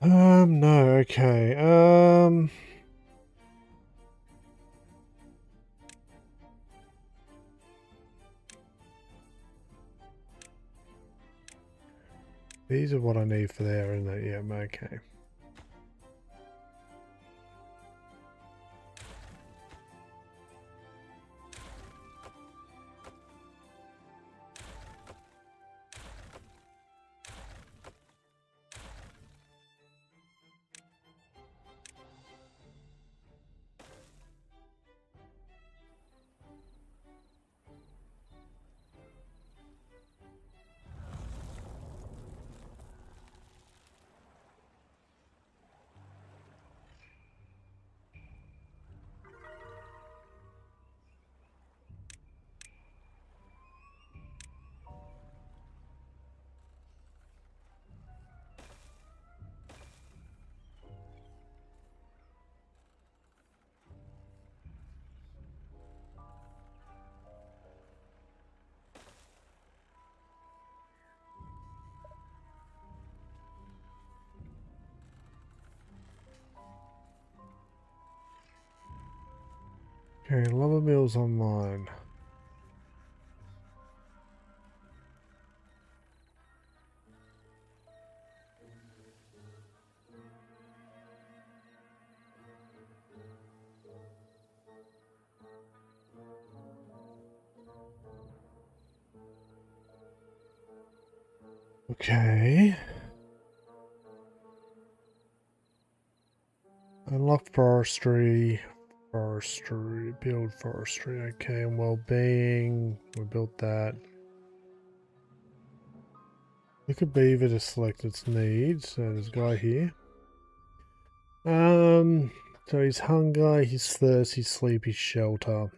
No, okay. These are what I need for there, isn't it? Yeah, okay. Okay, lumber mill's online. Okay. Unlock forestry. Forestry. Build forestry. Okay, and well-being. We built that. Look at beaver to select its needs. So there's a guy here. So his hunger, his thirst, his sleep, his shelter.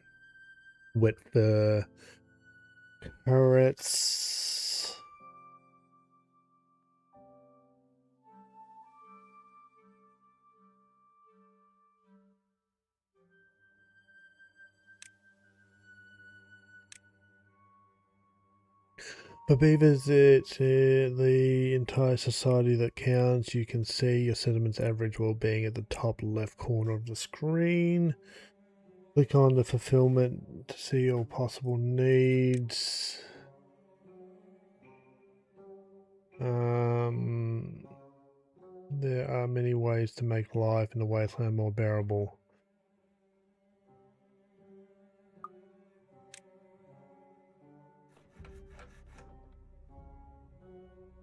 Wet fur. Carrots. For beavers, it's the entire society that counts. You can see your settlement's average well-being at the top left corner of the screen. Click on the fulfillment to see all possible needs. There are many ways to make life in the wasteland more bearable.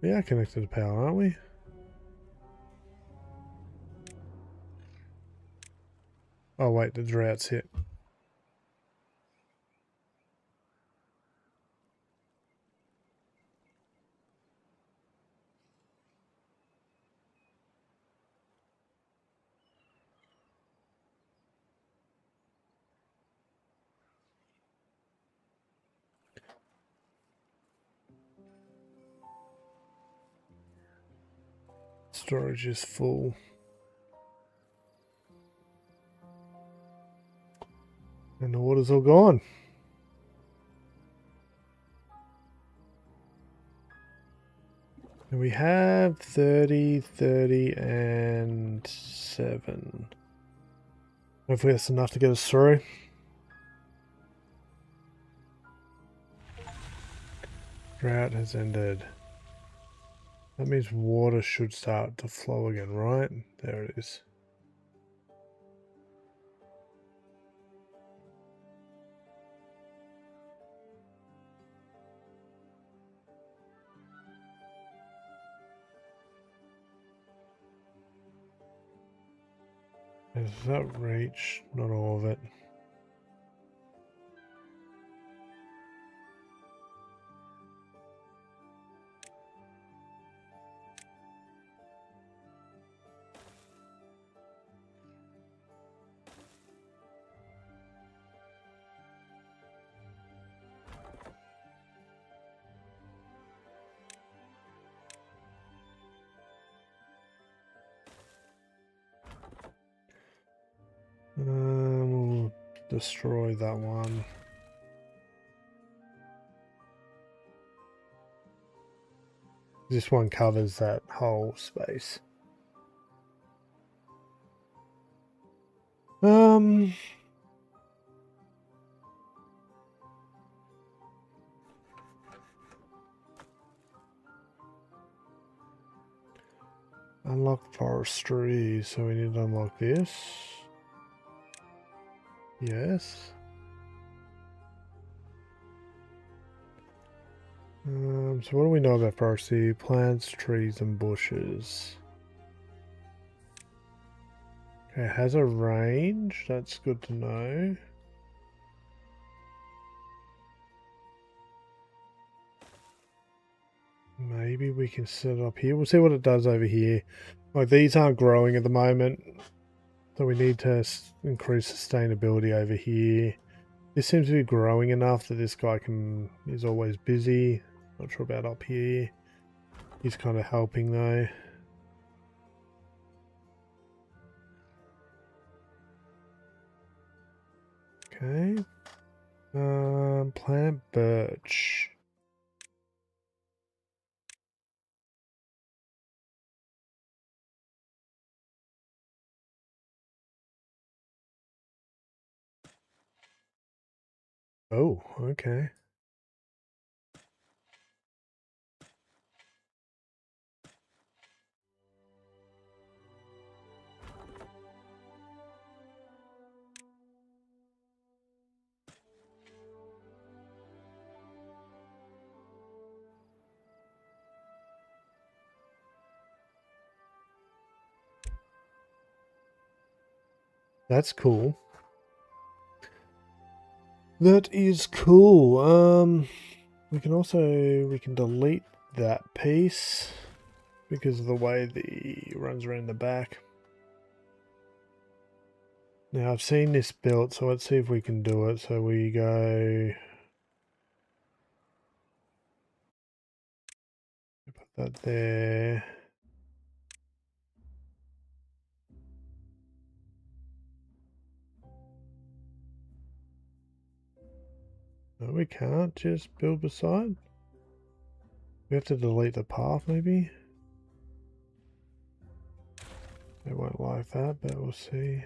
We are connected to power, aren't we? Oh wait, the drought's hit. Storage is full. And the water's all gone. And we have 30, 30, and 7. Hopefully that's enough to get us through. Drought has ended. That means water should start to flow again, right? There it is. Does that reach? Not all of it. We'll destroy that one. This one covers that whole space. Unlock forestry, so we need to unlock this. Yes. So what do we know about forestry? Plants, trees, and bushes. Okay, it has a range. That's good to know. Maybe we can set it up here. We'll see what it does over here. Like, these aren't growing at the moment, so we need to increase sustainability over here. This seems to be growing enough that this guy is always busy. Not sure about up here. He's kind of helping though. Okay. Plant birch. Oh, okay. That's cool. That is cool. We can delete that piece because of the way the runs around the back. Now I've seen this built, so let's see if we can do it. So we go put that there. No, we can't just build beside. We have to delete the path, maybe. It won't like that, but we'll see.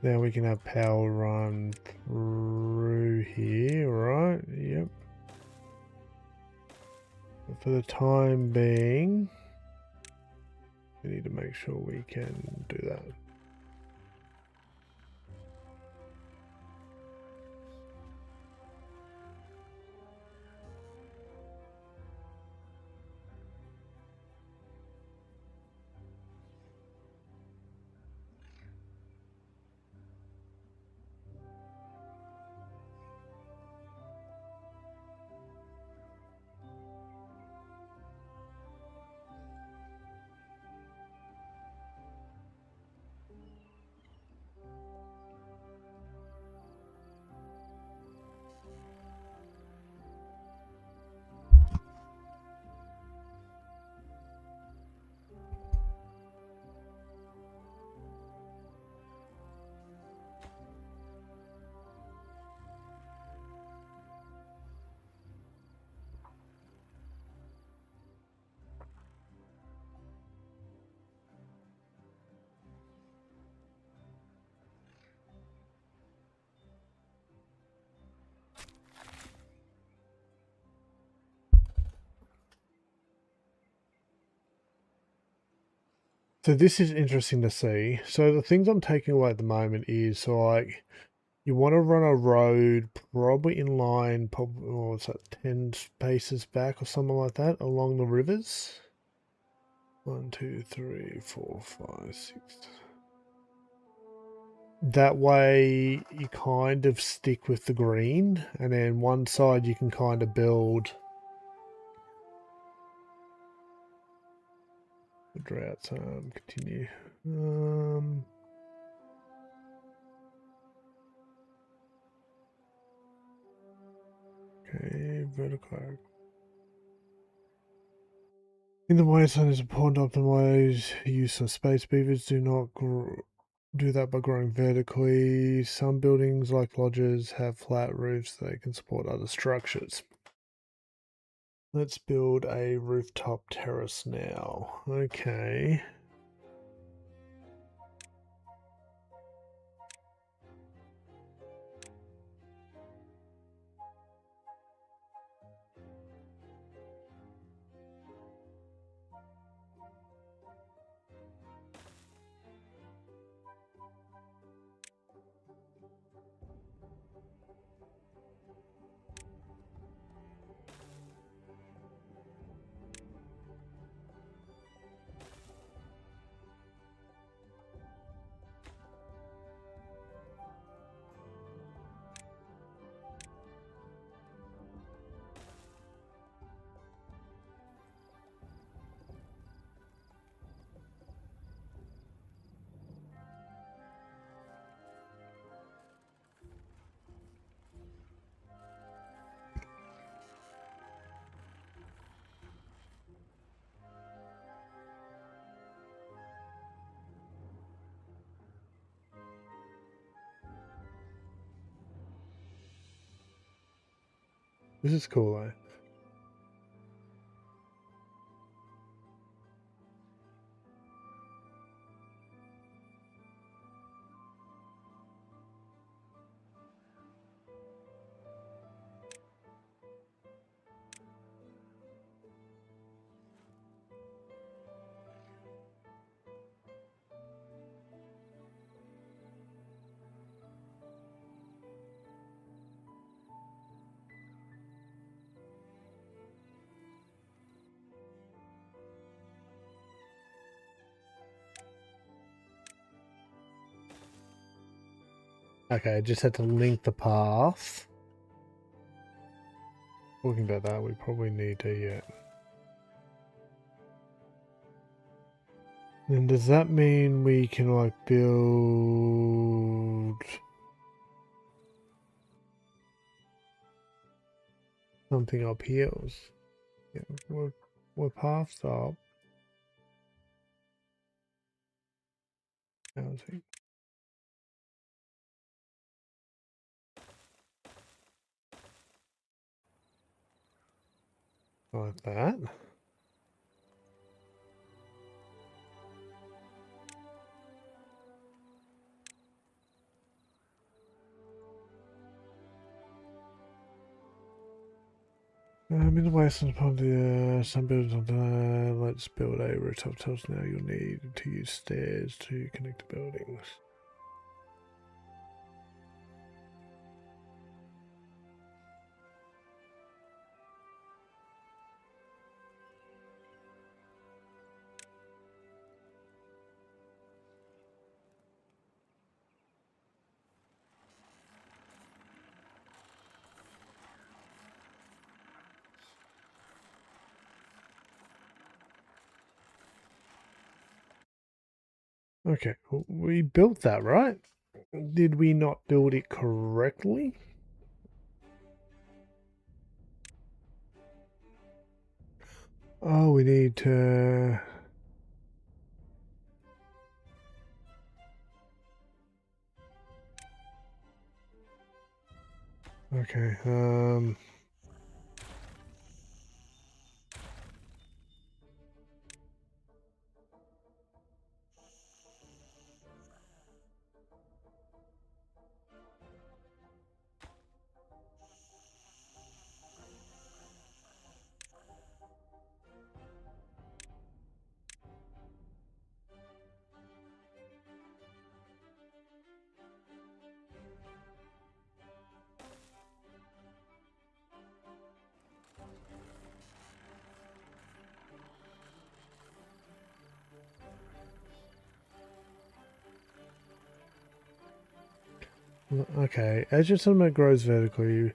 Now we can have power run through here, right? Yep. But for the time being, we need to make sure we can do that. So this is interesting to see. So the things I'm taking away at the moment is so like you want to run a road probably in line, probably what's that, 10 paces back or something like that along the rivers. 1, 2, 3, 4, 5, 6. That way you kind of stick with the green, and then one side you can kind of build the droughts. Continue. Okay, vertical. In the wasteland, it's important to optimize use of space. Beavers do not do that by growing vertically. Some buildings, like lodges, have flat roofs that they can support other structures. Let's build a rooftop terrace now. Okay. This is cool though. Okay, I just had to link the path. Talking about that, we probably need to, Then does that mean we can like build something up here? Yeah, we're paths up. Housing. Like that. In the western part of the some buildings on the let's build a rooftop terrace now. You'll need to use stairs to connect the buildings. Okay, we built that, right? Did we not build it correctly? Oh, we need to... Okay, okay. As your settlement grows vertically,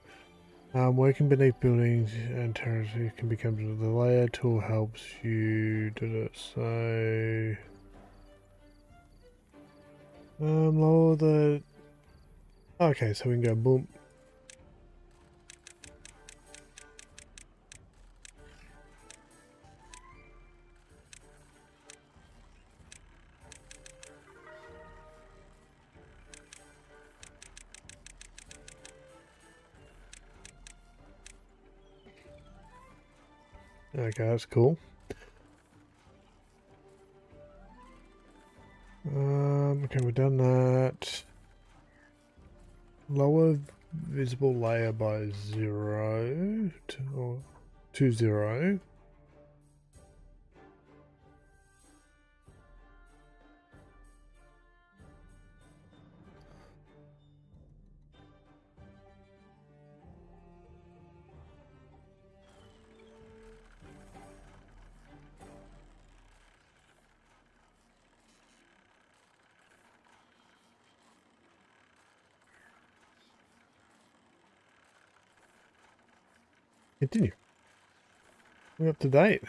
working beneath buildings and terraces can become the layer tool helps you do it. So, lower the. Okay, so we can go boom. Okay, that's cool. Okay, we've done that. Lower visible layer by 0 to 0. Continue. We're up to date.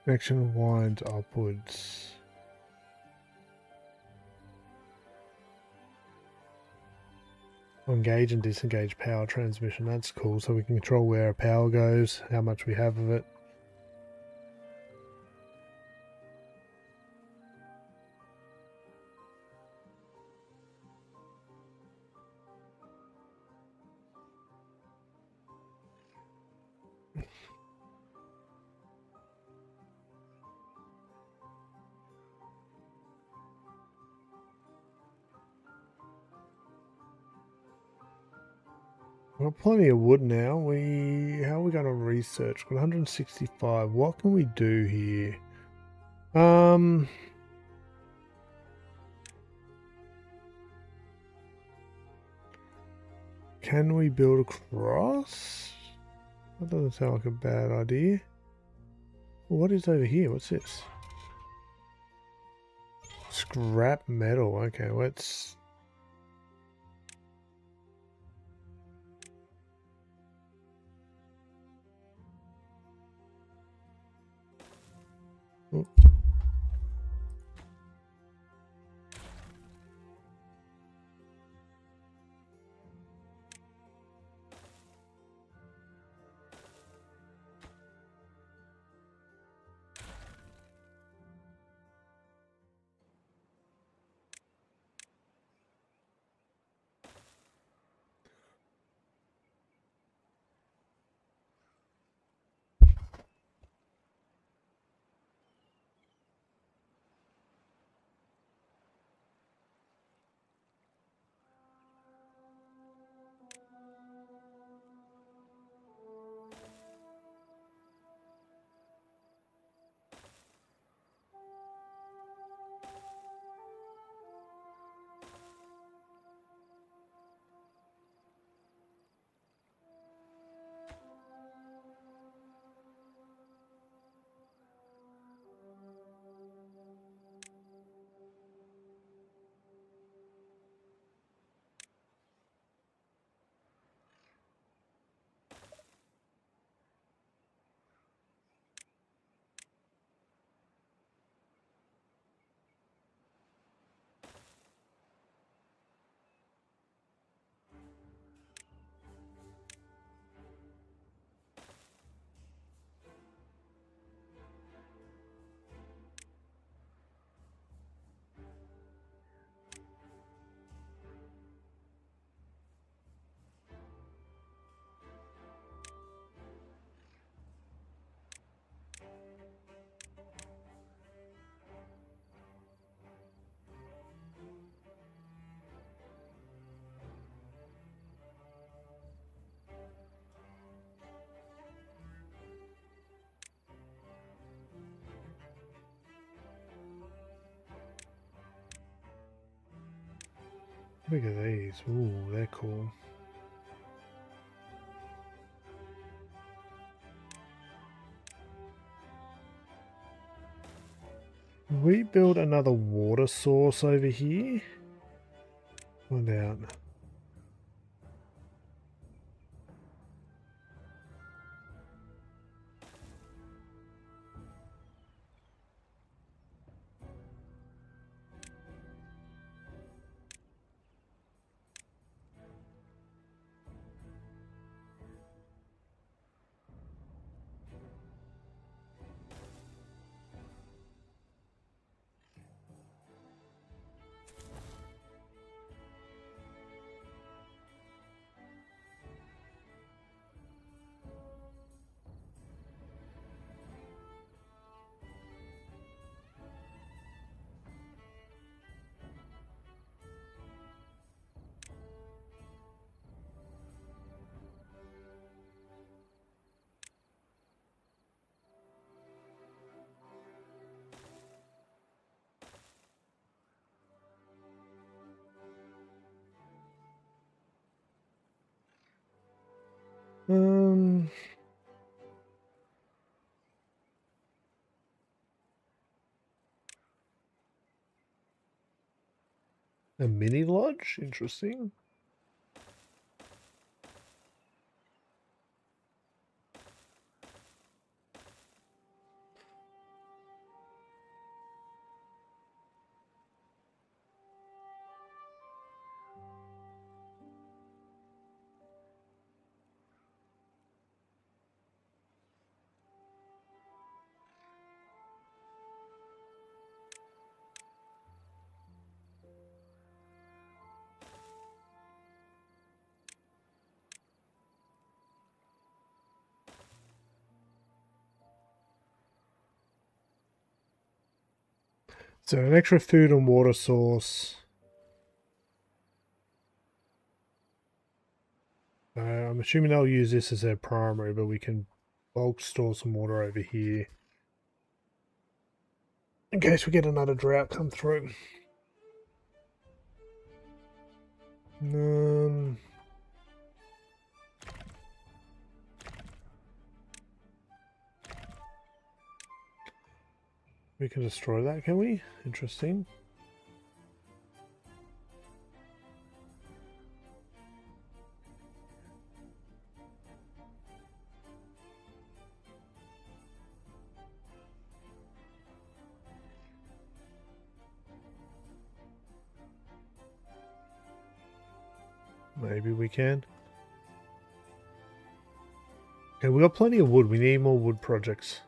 Connection winds upwards. Engage and disengage power transmission. That's cool. So we can control where our power goes, how much we have of it. We've got plenty of wood now. How are we going to research? We've got 165. What can we do here? Can we build a cross? That doesn't sound like a bad idea. What is over here? What's this? Scrap metal. Okay, let's... Oh. Look at these. Ooh, they're cool. We build another water source over here. Find out. Um, a mini lodge? Interesting. So an extra food and water source. I'm assuming they'll use this as their primary, but we can bulk store some water over here in case we get another drought come through. We can destroy that, can we? Interesting. Maybe we can. Okay, we got plenty of wood. We need more wood projects.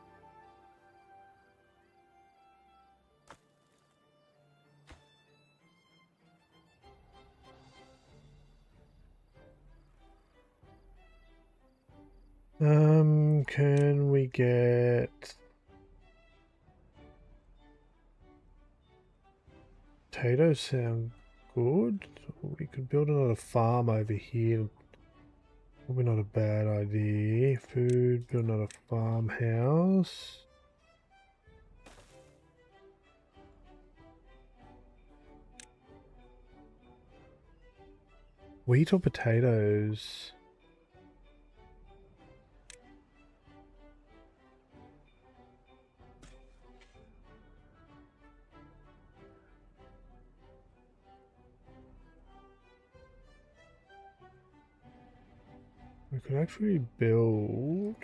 Can we get potatoes? Sound good. We could build another farm over here. Probably not a bad idea. Food, build another farmhouse. Wheat or potatoes? We could actually build...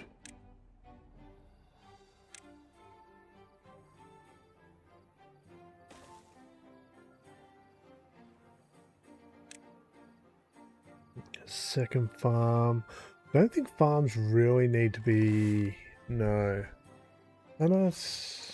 a second farm. I don't think farms really need to be... No. Unless...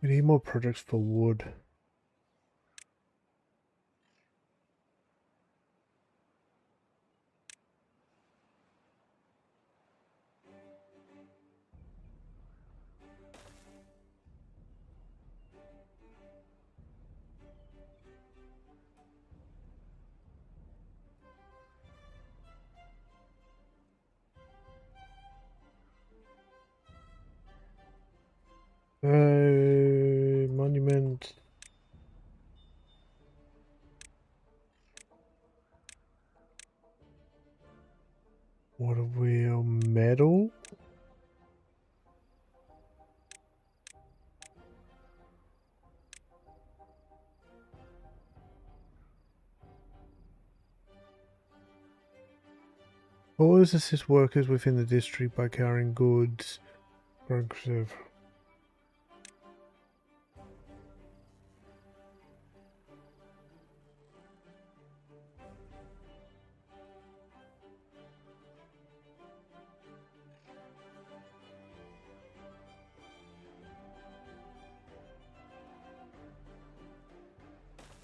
We need more projects for wood. Monument. Water wheel, metal. Always assist workers within the district by carrying goods. Progressive.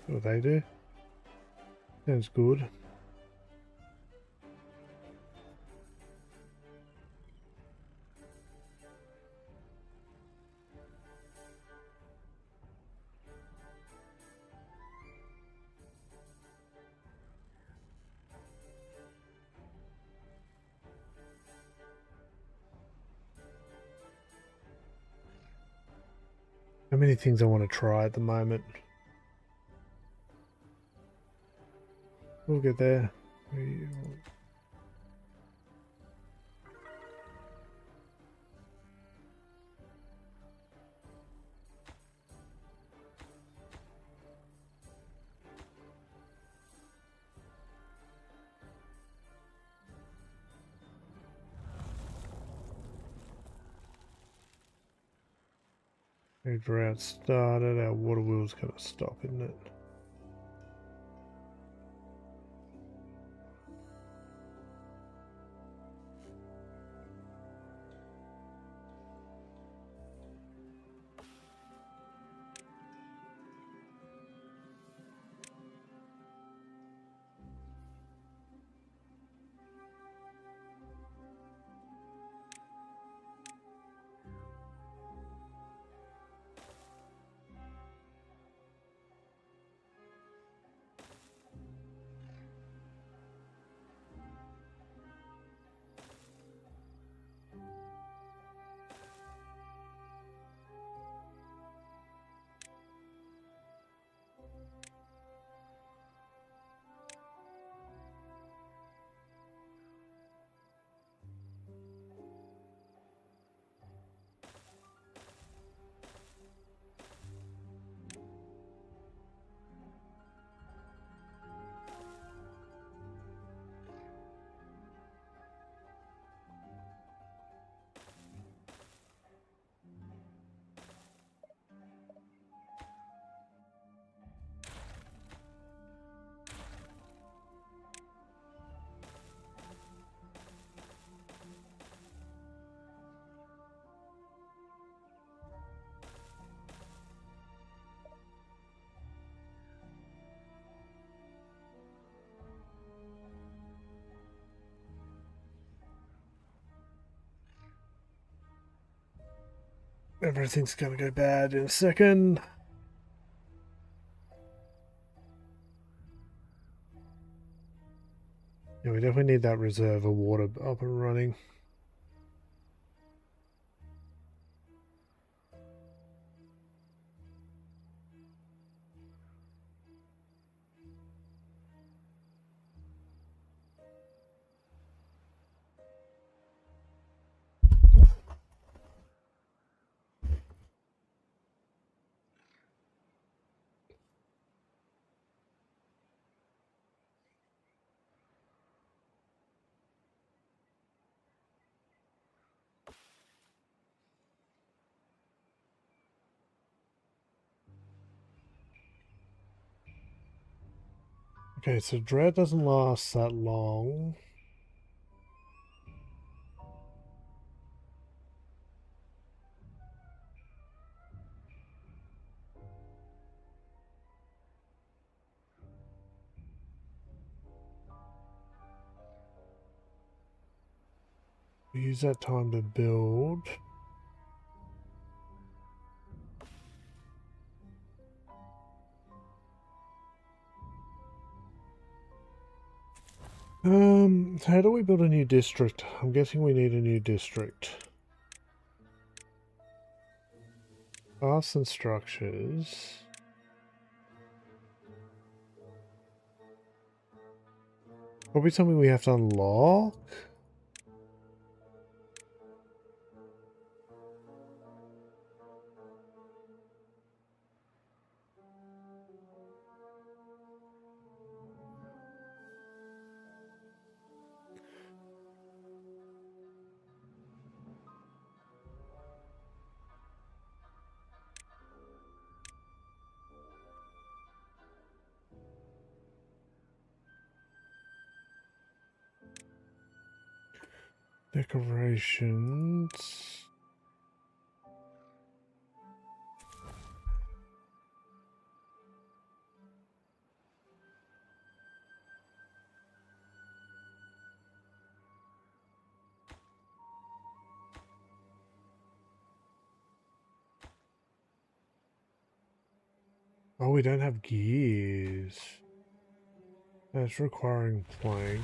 What they do? Sounds good. So many things I want to try at the moment. We'll get there. Our drought started, our water wheel's going to stop, isn't it? Everything's going to go bad in a second. Yeah, we definitely need that reserve of water up and running. Okay, so drought doesn't last that long. We use that time to build. How do we build a new district? I'm guessing we need a new district. Paths and structures. Probably something we have to unlock. Decorations. Oh, we don't have gears. That's requiring planks.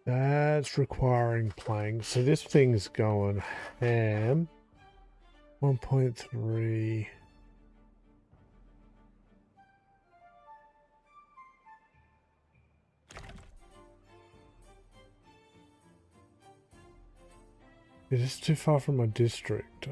That's requiring planks. So this thing's going ham. 1.3. Is this too far from my district?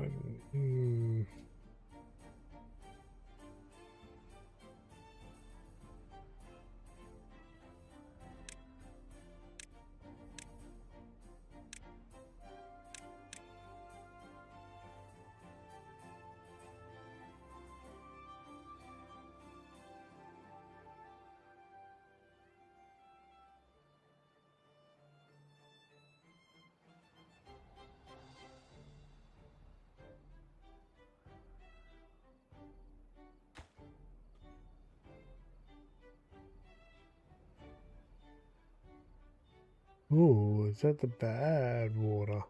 Ooh, is that the bad water?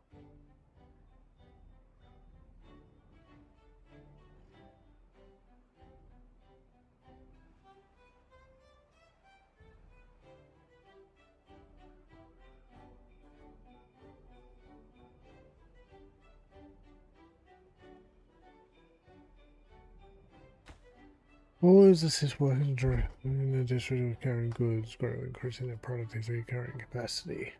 Or is this working in the district of carrying goods, greatly increasing their productivity carrying capacity?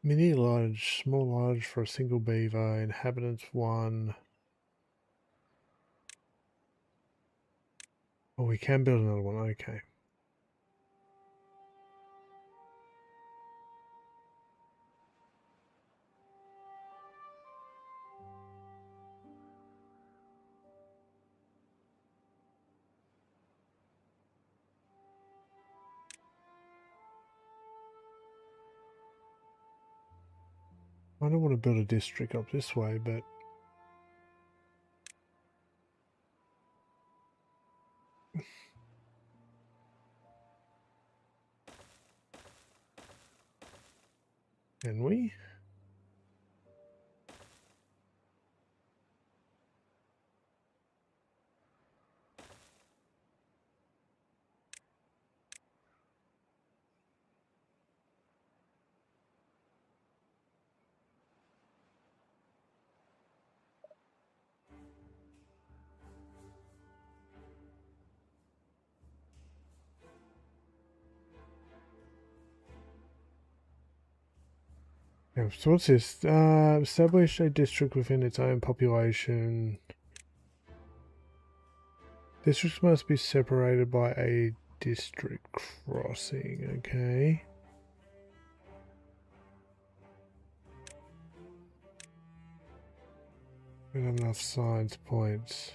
Mini lodge, small lodge for a single beaver, inhabitants 1. Oh, we can build another one, okay. I don't want to build a district up this way, but can we? Yeah, so what's this? Establish a district within its own population. Districts must be separated by a district crossing, okay. We don't have enough science points.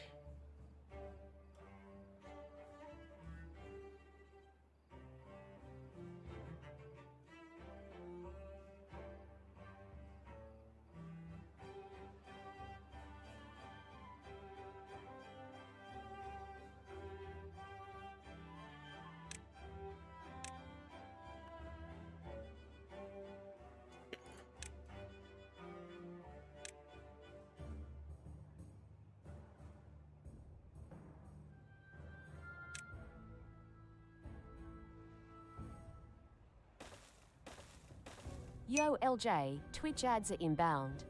Yo, LJ, Twitch ads are inbound.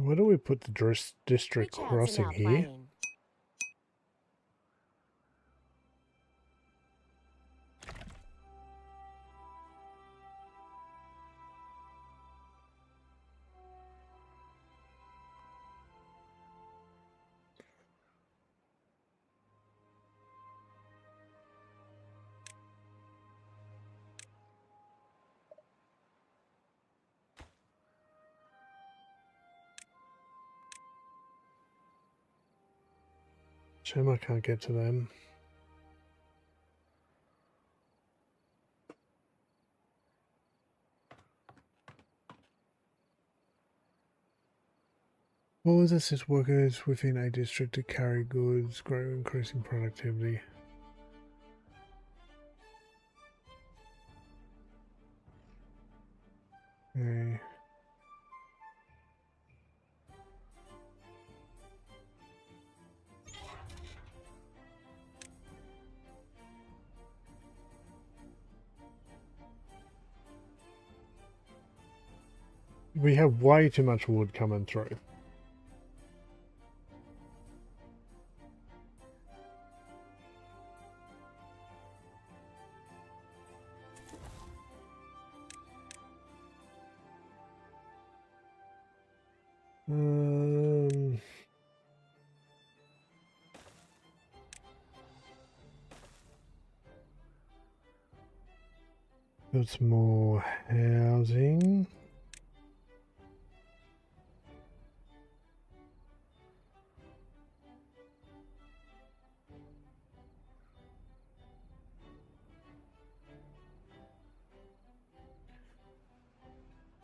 Where do we put the district Which outs are crossing now here? playing? Shame I can't get to them. What was this? Assist workers within a district to carry goods, grow increasing productivity. Okay. We have way too much wood coming through. Um, Build some more housing.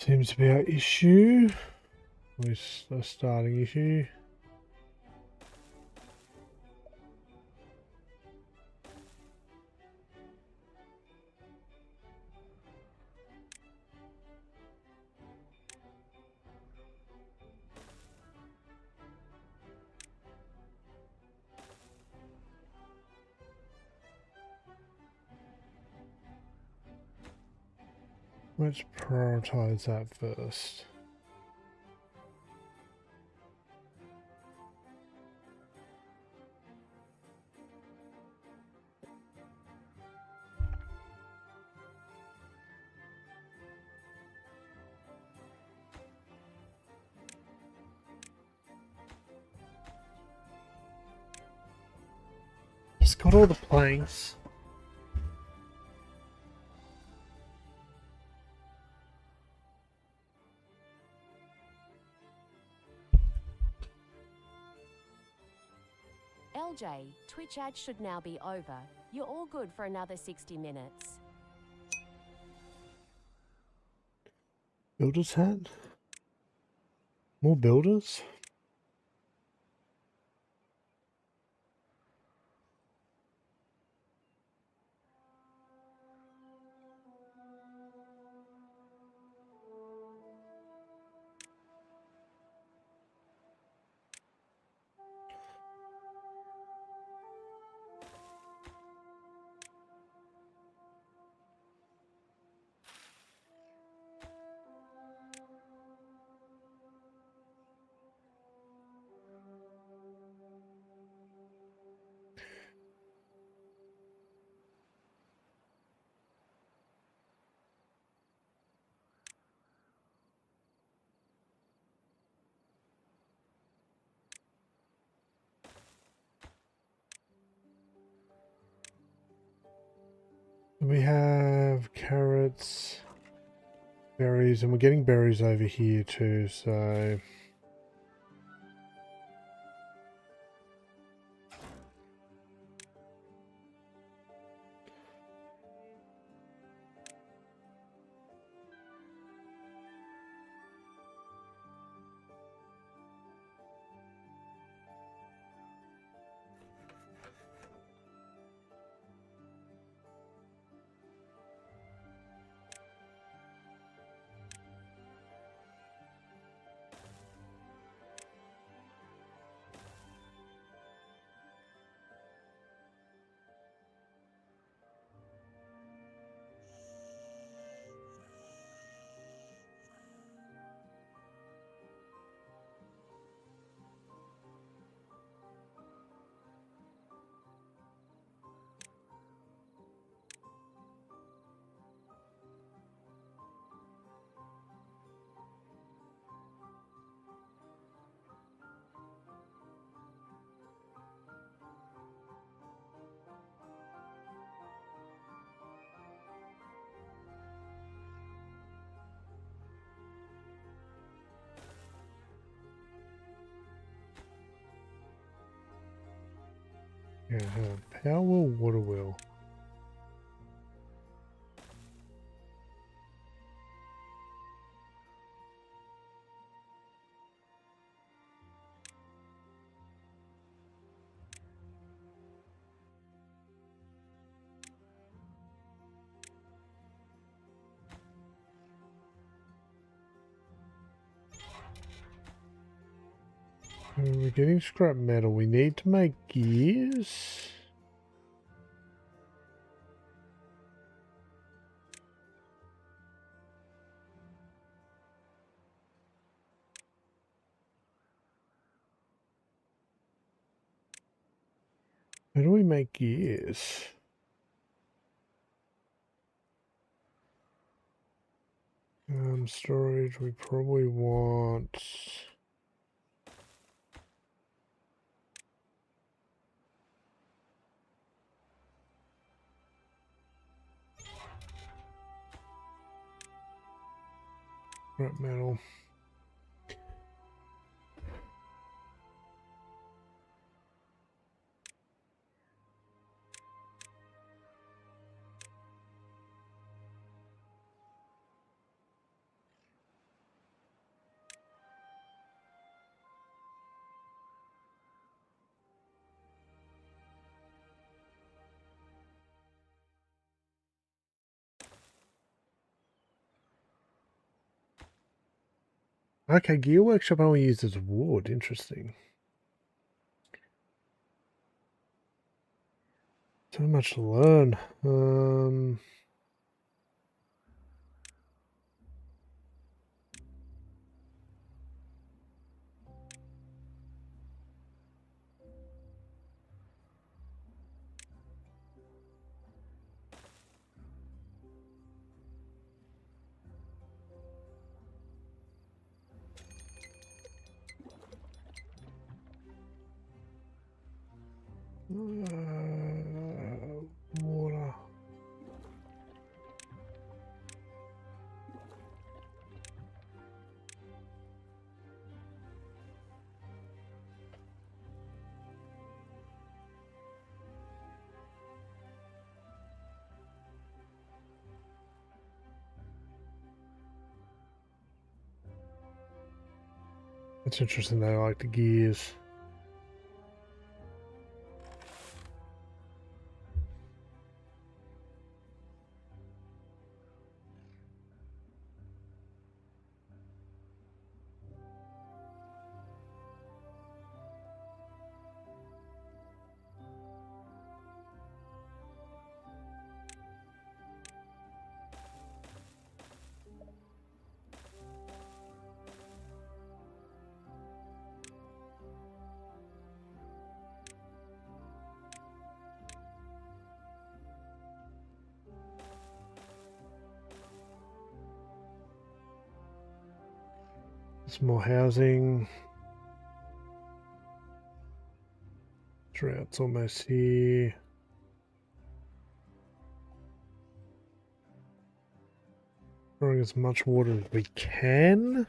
Seems to be our issue. At least a starting issue. Let's prioritize that first. It's got all the planks. LJ, Twitch ad should now be over. You're all good for another 60 minutes. Builder's hat? More builders? We have carrots, berries, and we're getting berries over here too, so... Power wheel, water wheel. We're getting scrap metal. We need to make gears. How do we make gears? Storage, we probably want... scrap metal. Okay, gear workshop only uses wood. Interesting. So much to learn. Water. It's interesting they like the gears. Some more housing. Drought's almost here. Throwing as much water as we can.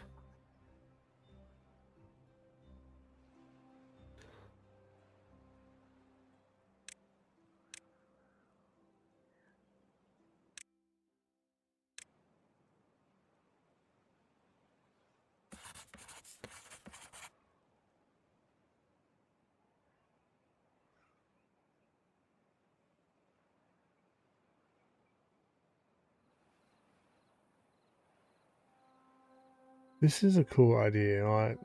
This is a cool idea.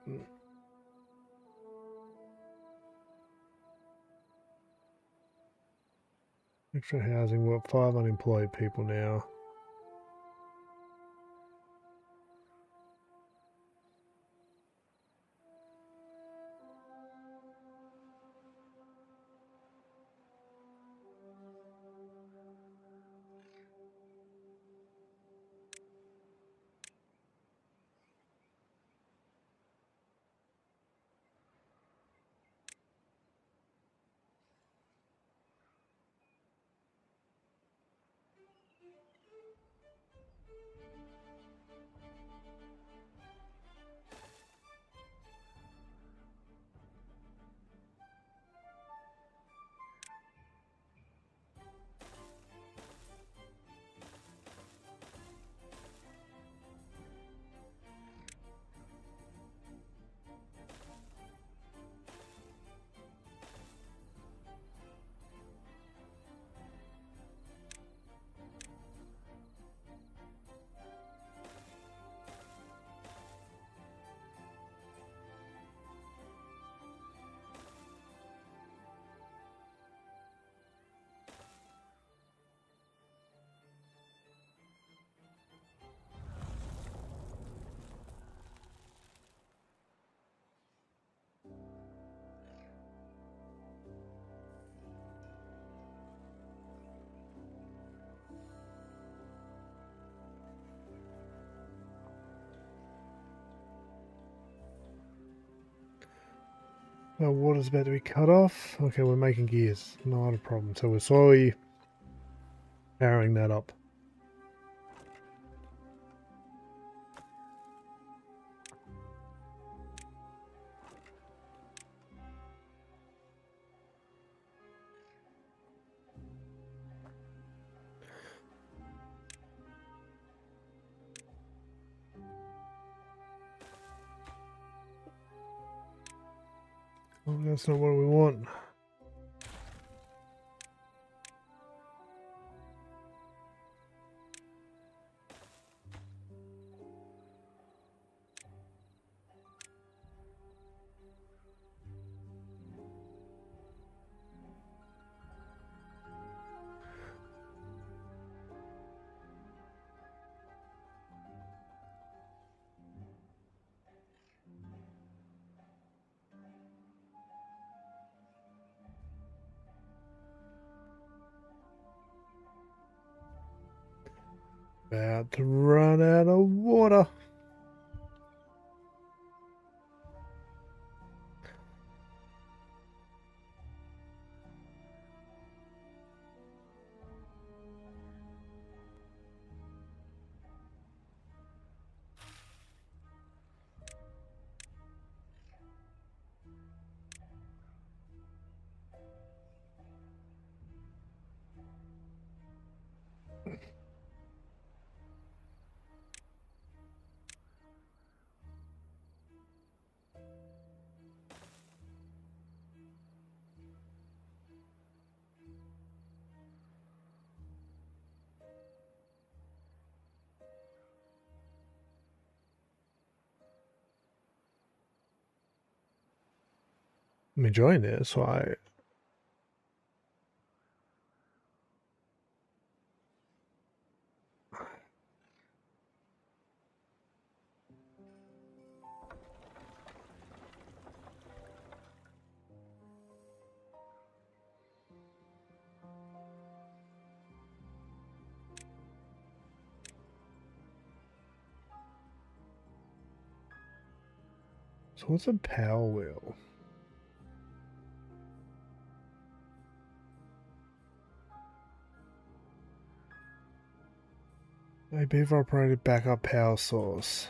Extra housing. We've got 5 unemployed people now. Our water's about to be cut off. Okay, we're making gears. Not a problem. So we're slowly powering that up. Oh, that's not what we want. About to run out of water. I'm enjoying this. Why? So what's a power wheel? A beaver operated backup power source.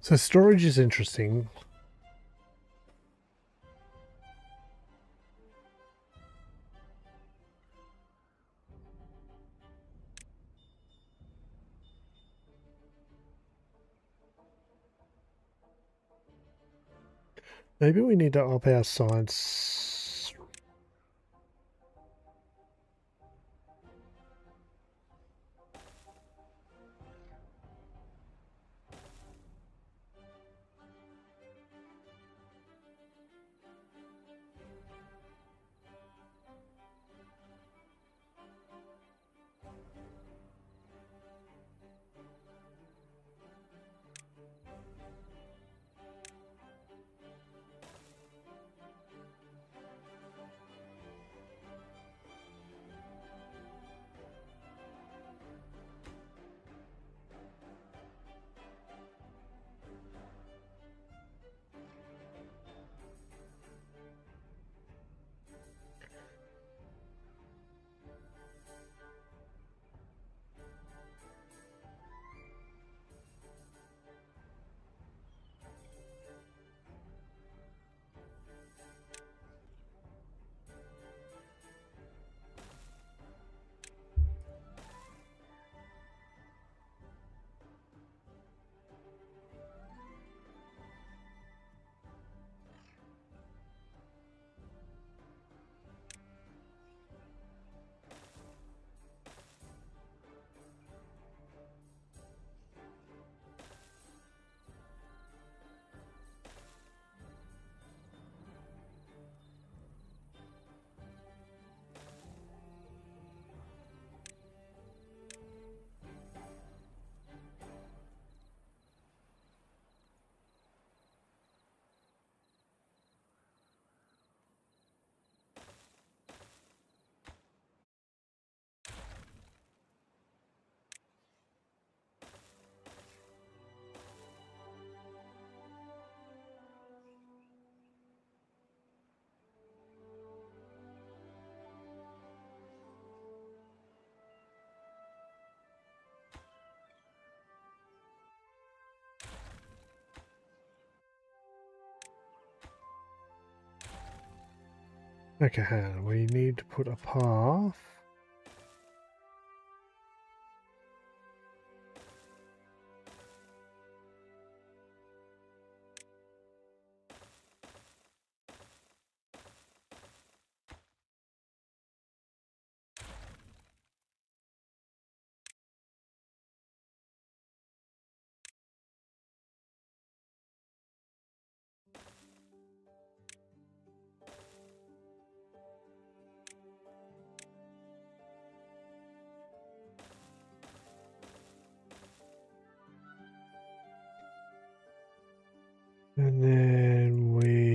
So storage is interesting. Maybe we need to up our science. Okay, hang on. We need to put a path. And then we...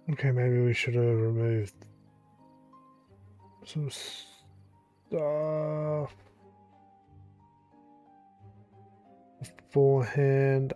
Okay, maybe we should have removed some stuff beforehand.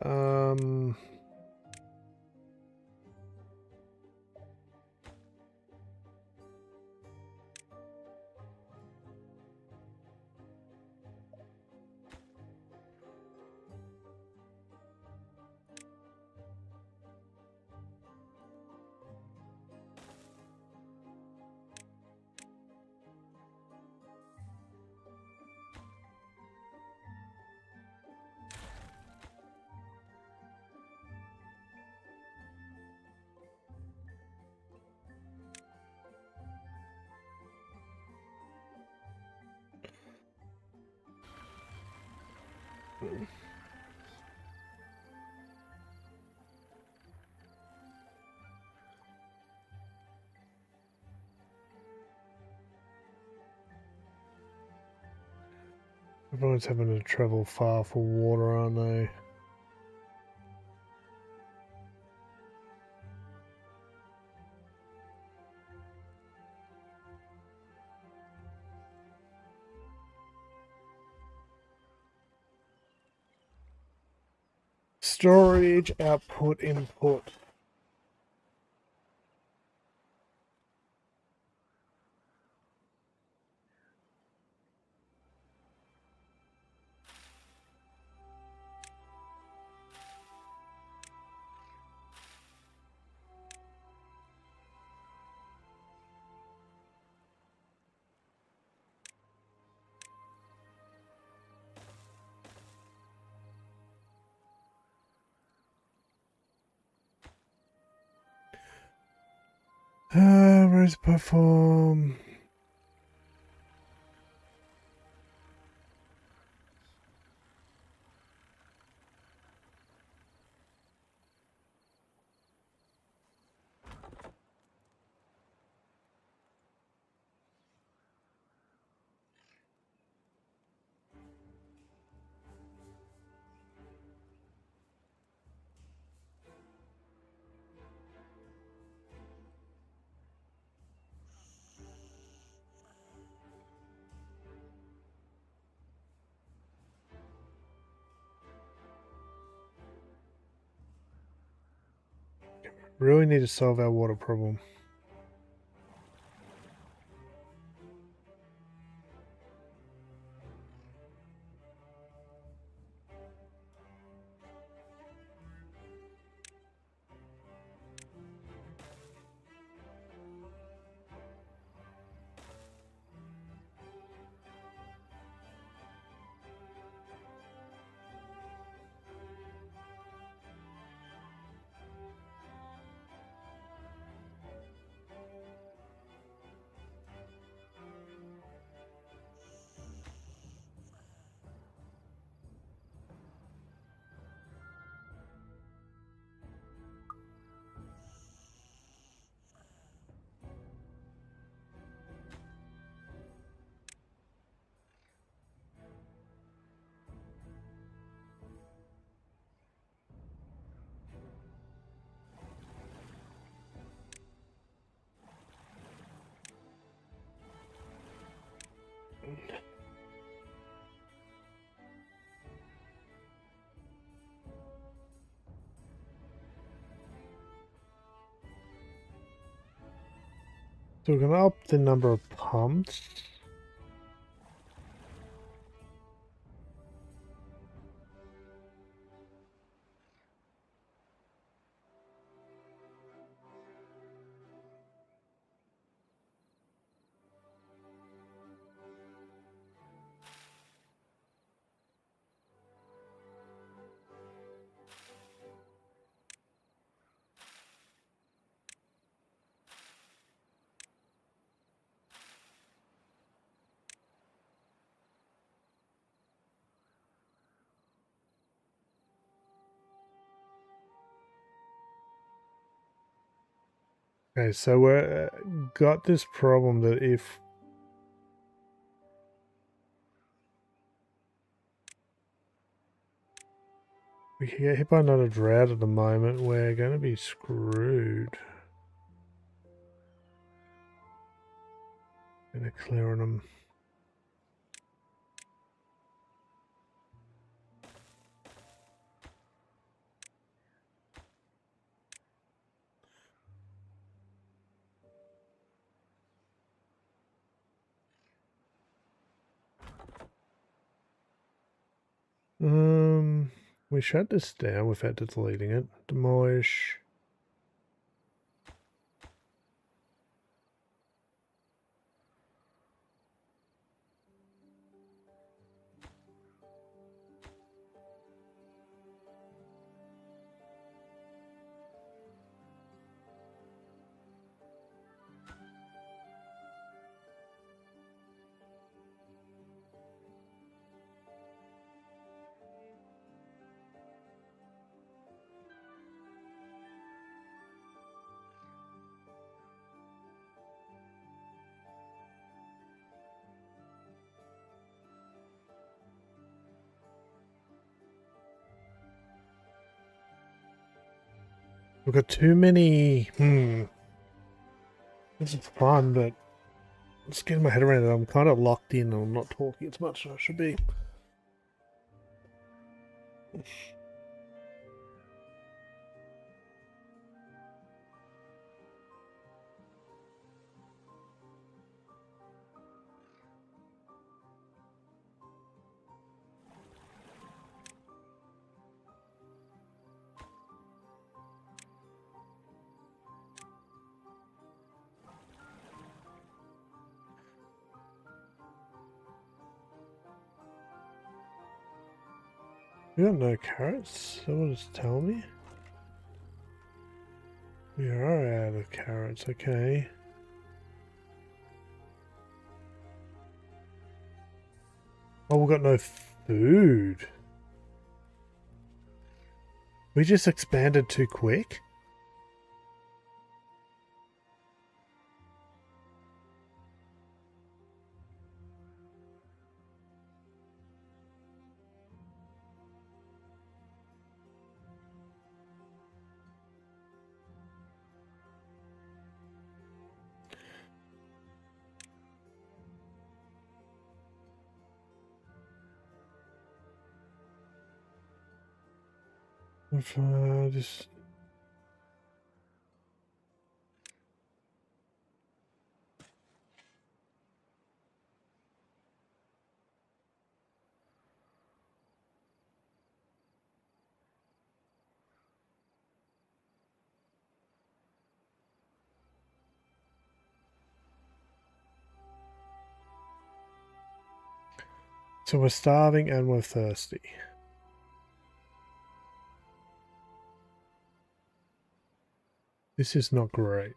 Everyone's having to travel far for water, aren't they? storage, output, input. Where's the platform? Really need to solve our water problem. So we're going to up the number of pumps. Okay, so we're got this problem that if we get hit by another drought at the moment, we're going to be screwed. Gonna clear on them. We shut this down without deleting it. Demolish. We've got too many. This is fun, but just getting my head around it. I'm kind of locked in and I'm not talking as much as I should be. We got no carrots, so what does it tell me? We are out of carrots, okay. Oh, we got no food. We just expanded too quick. If just so we're starving and we're thirsty. This is not great.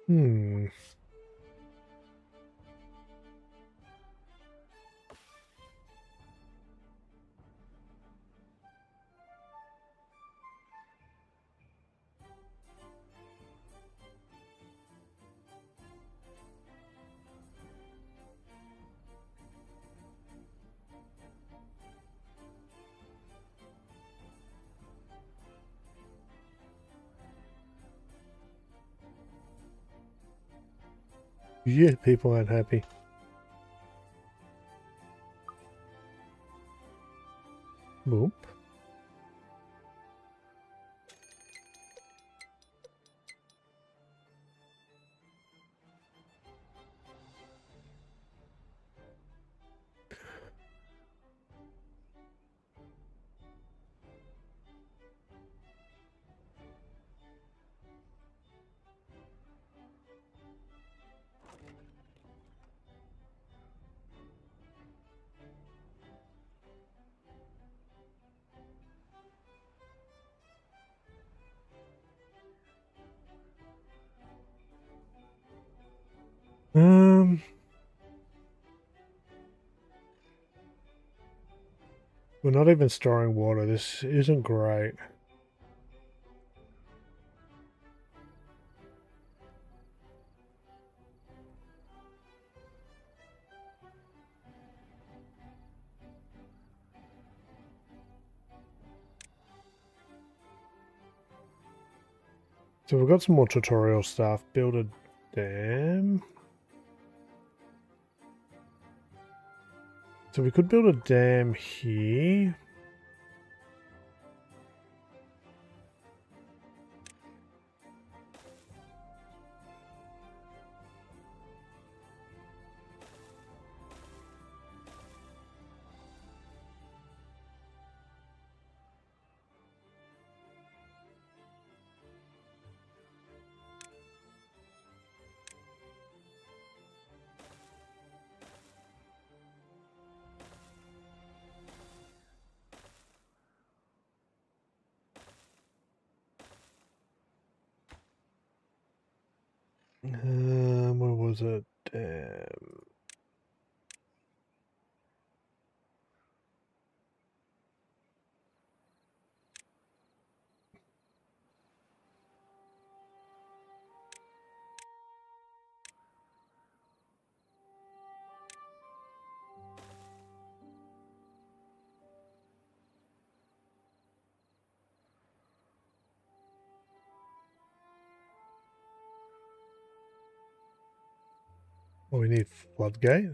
Hmm. Yeah, people aren't happy. Boop. Um, we're not even storing water. This isn't great. So we've got some more tutorial stuff. Build a dam. So we could build a dam here. Where was it? Dam. Oh, we need floodgate.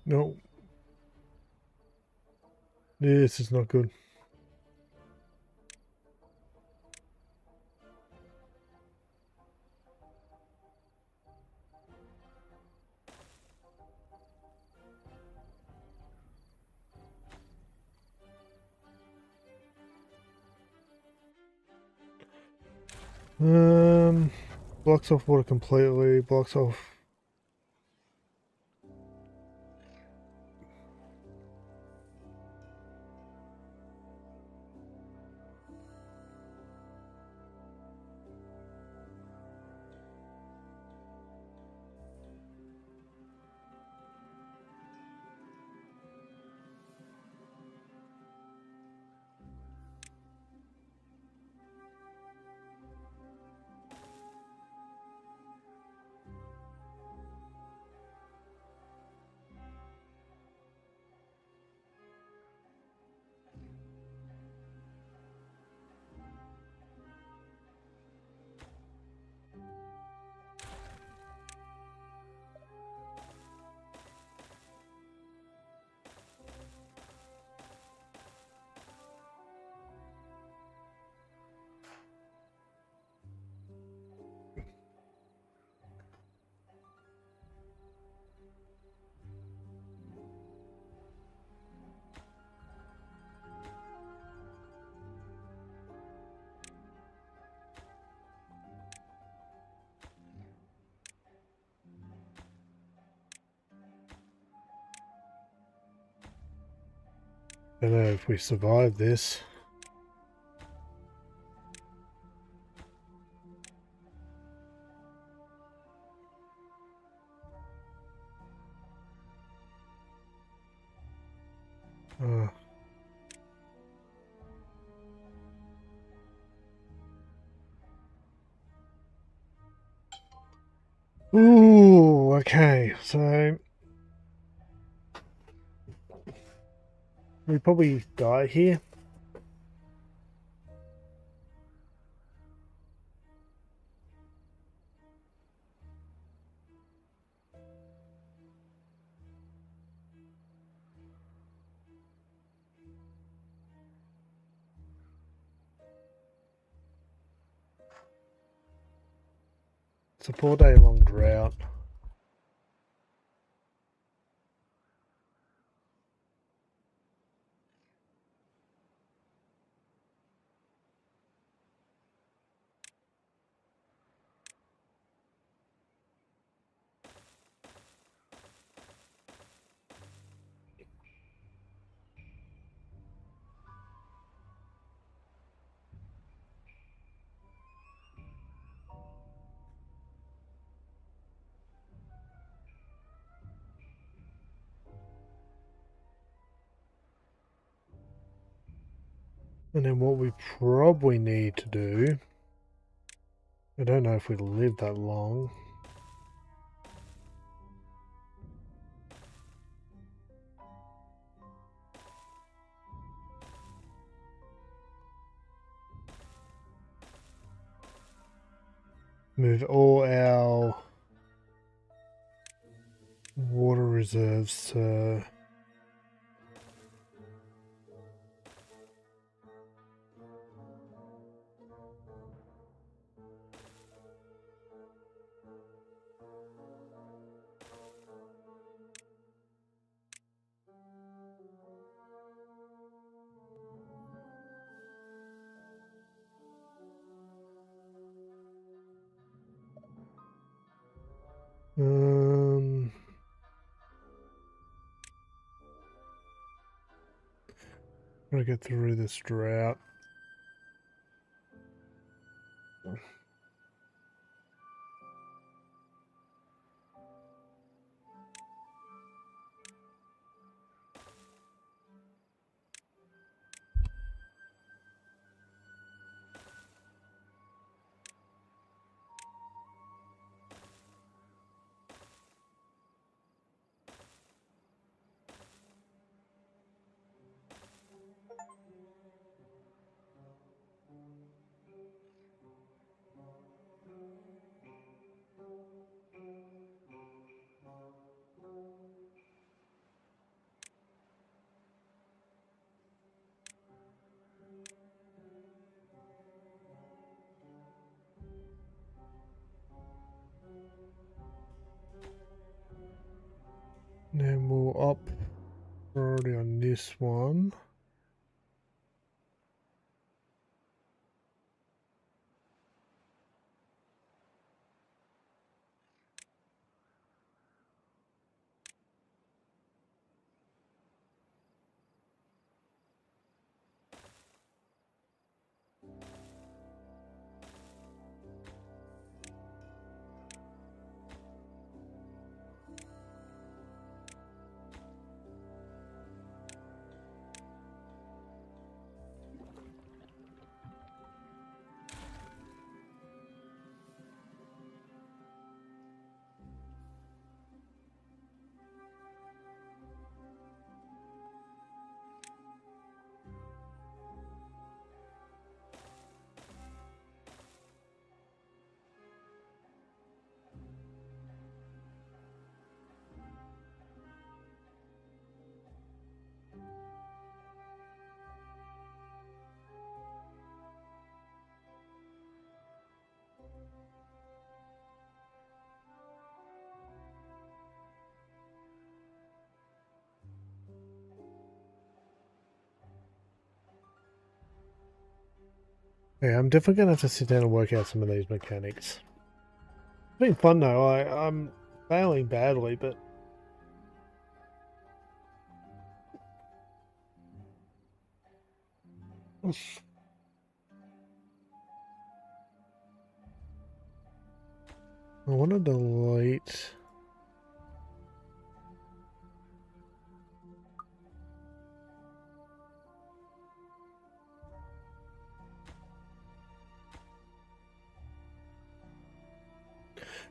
No. This is not good. Blocks off water completely, blocks off. I don't know if we survive this. Uh, Ooh, okay, so we probably die here. It's a 4-day long drought. And then what we probably need to do, I don't know if we live that long. Move all our water reserves to gotta get through this drought. Then we'll up priority on this one. Yeah, I'm definitely gonna have to sit down and work out some of these mechanics. It's been fun though. I'm failing badly, but I want to delete.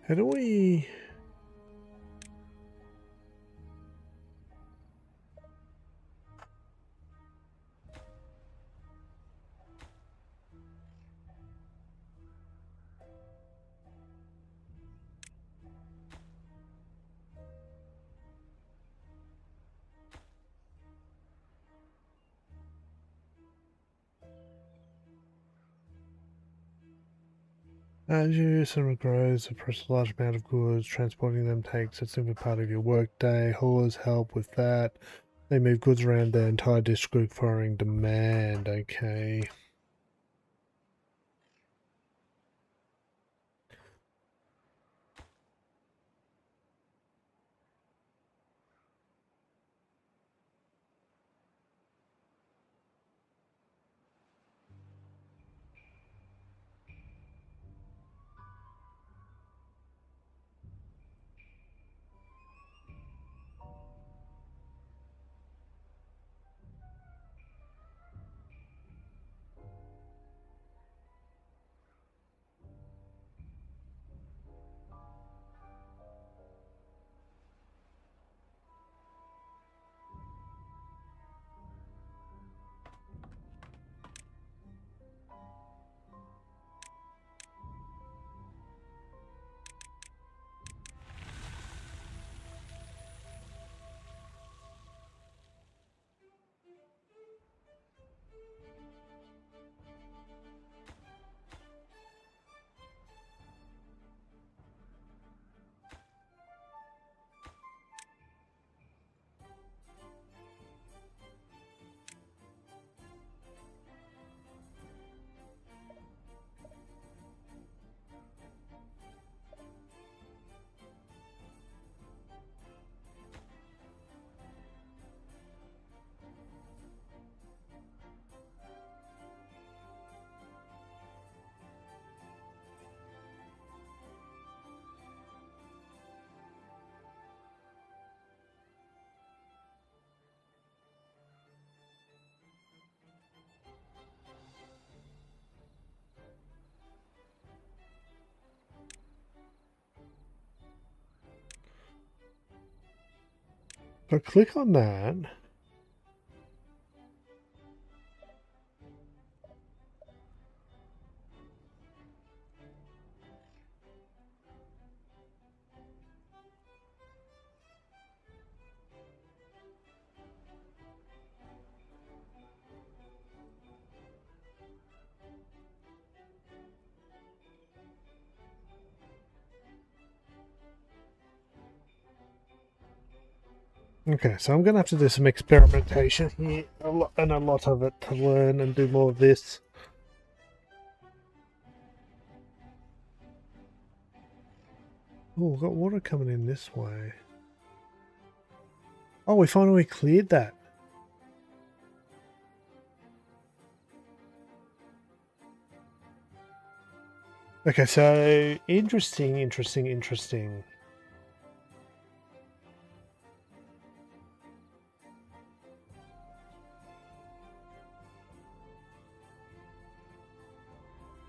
How do we? As your cinema grows, suppress a large amount of goods. Transporting them takes a significant part of your workday. Haulers help with that. They move goods around the entire district following demand. Okay. If I click on that, Okay, so I'm going to have to do some experimentation here, and a lot of it to learn and do more of this. Oh, we've got water coming in this way. Oh, we finally cleared that. Okay, so interesting.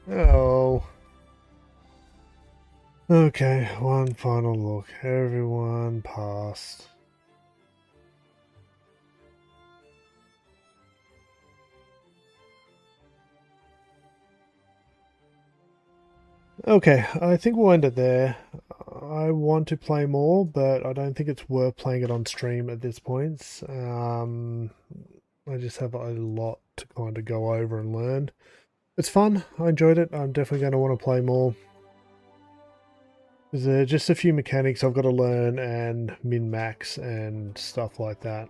Oh. Okay, one final look. Everyone passed. Okay, I think we'll end it there. I want to play more, but I don't think it's worth playing it on stream at this point. I just have a lot to kind of go over and learn. It's fun. I enjoyed it. I'm definitely going to want to play more. There's just a few mechanics I've got to learn and min-max and stuff like that.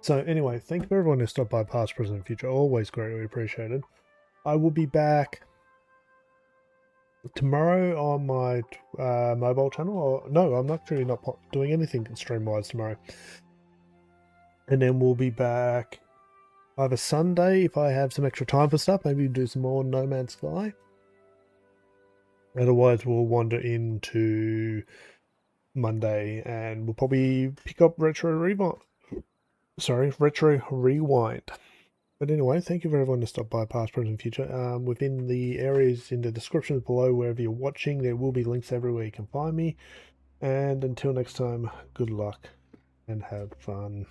So anyway, thank you for everyone who stopped by, past, present, and future. Always greatly appreciated. I will be back tomorrow on my mobile channel. Or no, I'm actually not doing anything stream-wise tomorrow. And then we'll be back either Sunday if I have some extra time for stuff. Maybe do some more No Man's Sky. Otherwise, we'll wander into Monday and we'll probably pick up Retro Rewind. Retro Rewind. But anyway, thank you for everyone to stop by, past, present, future. Within the areas in the descriptions below, wherever you're watching, there will be links everywhere you can find me. And until next time, good luck and have fun.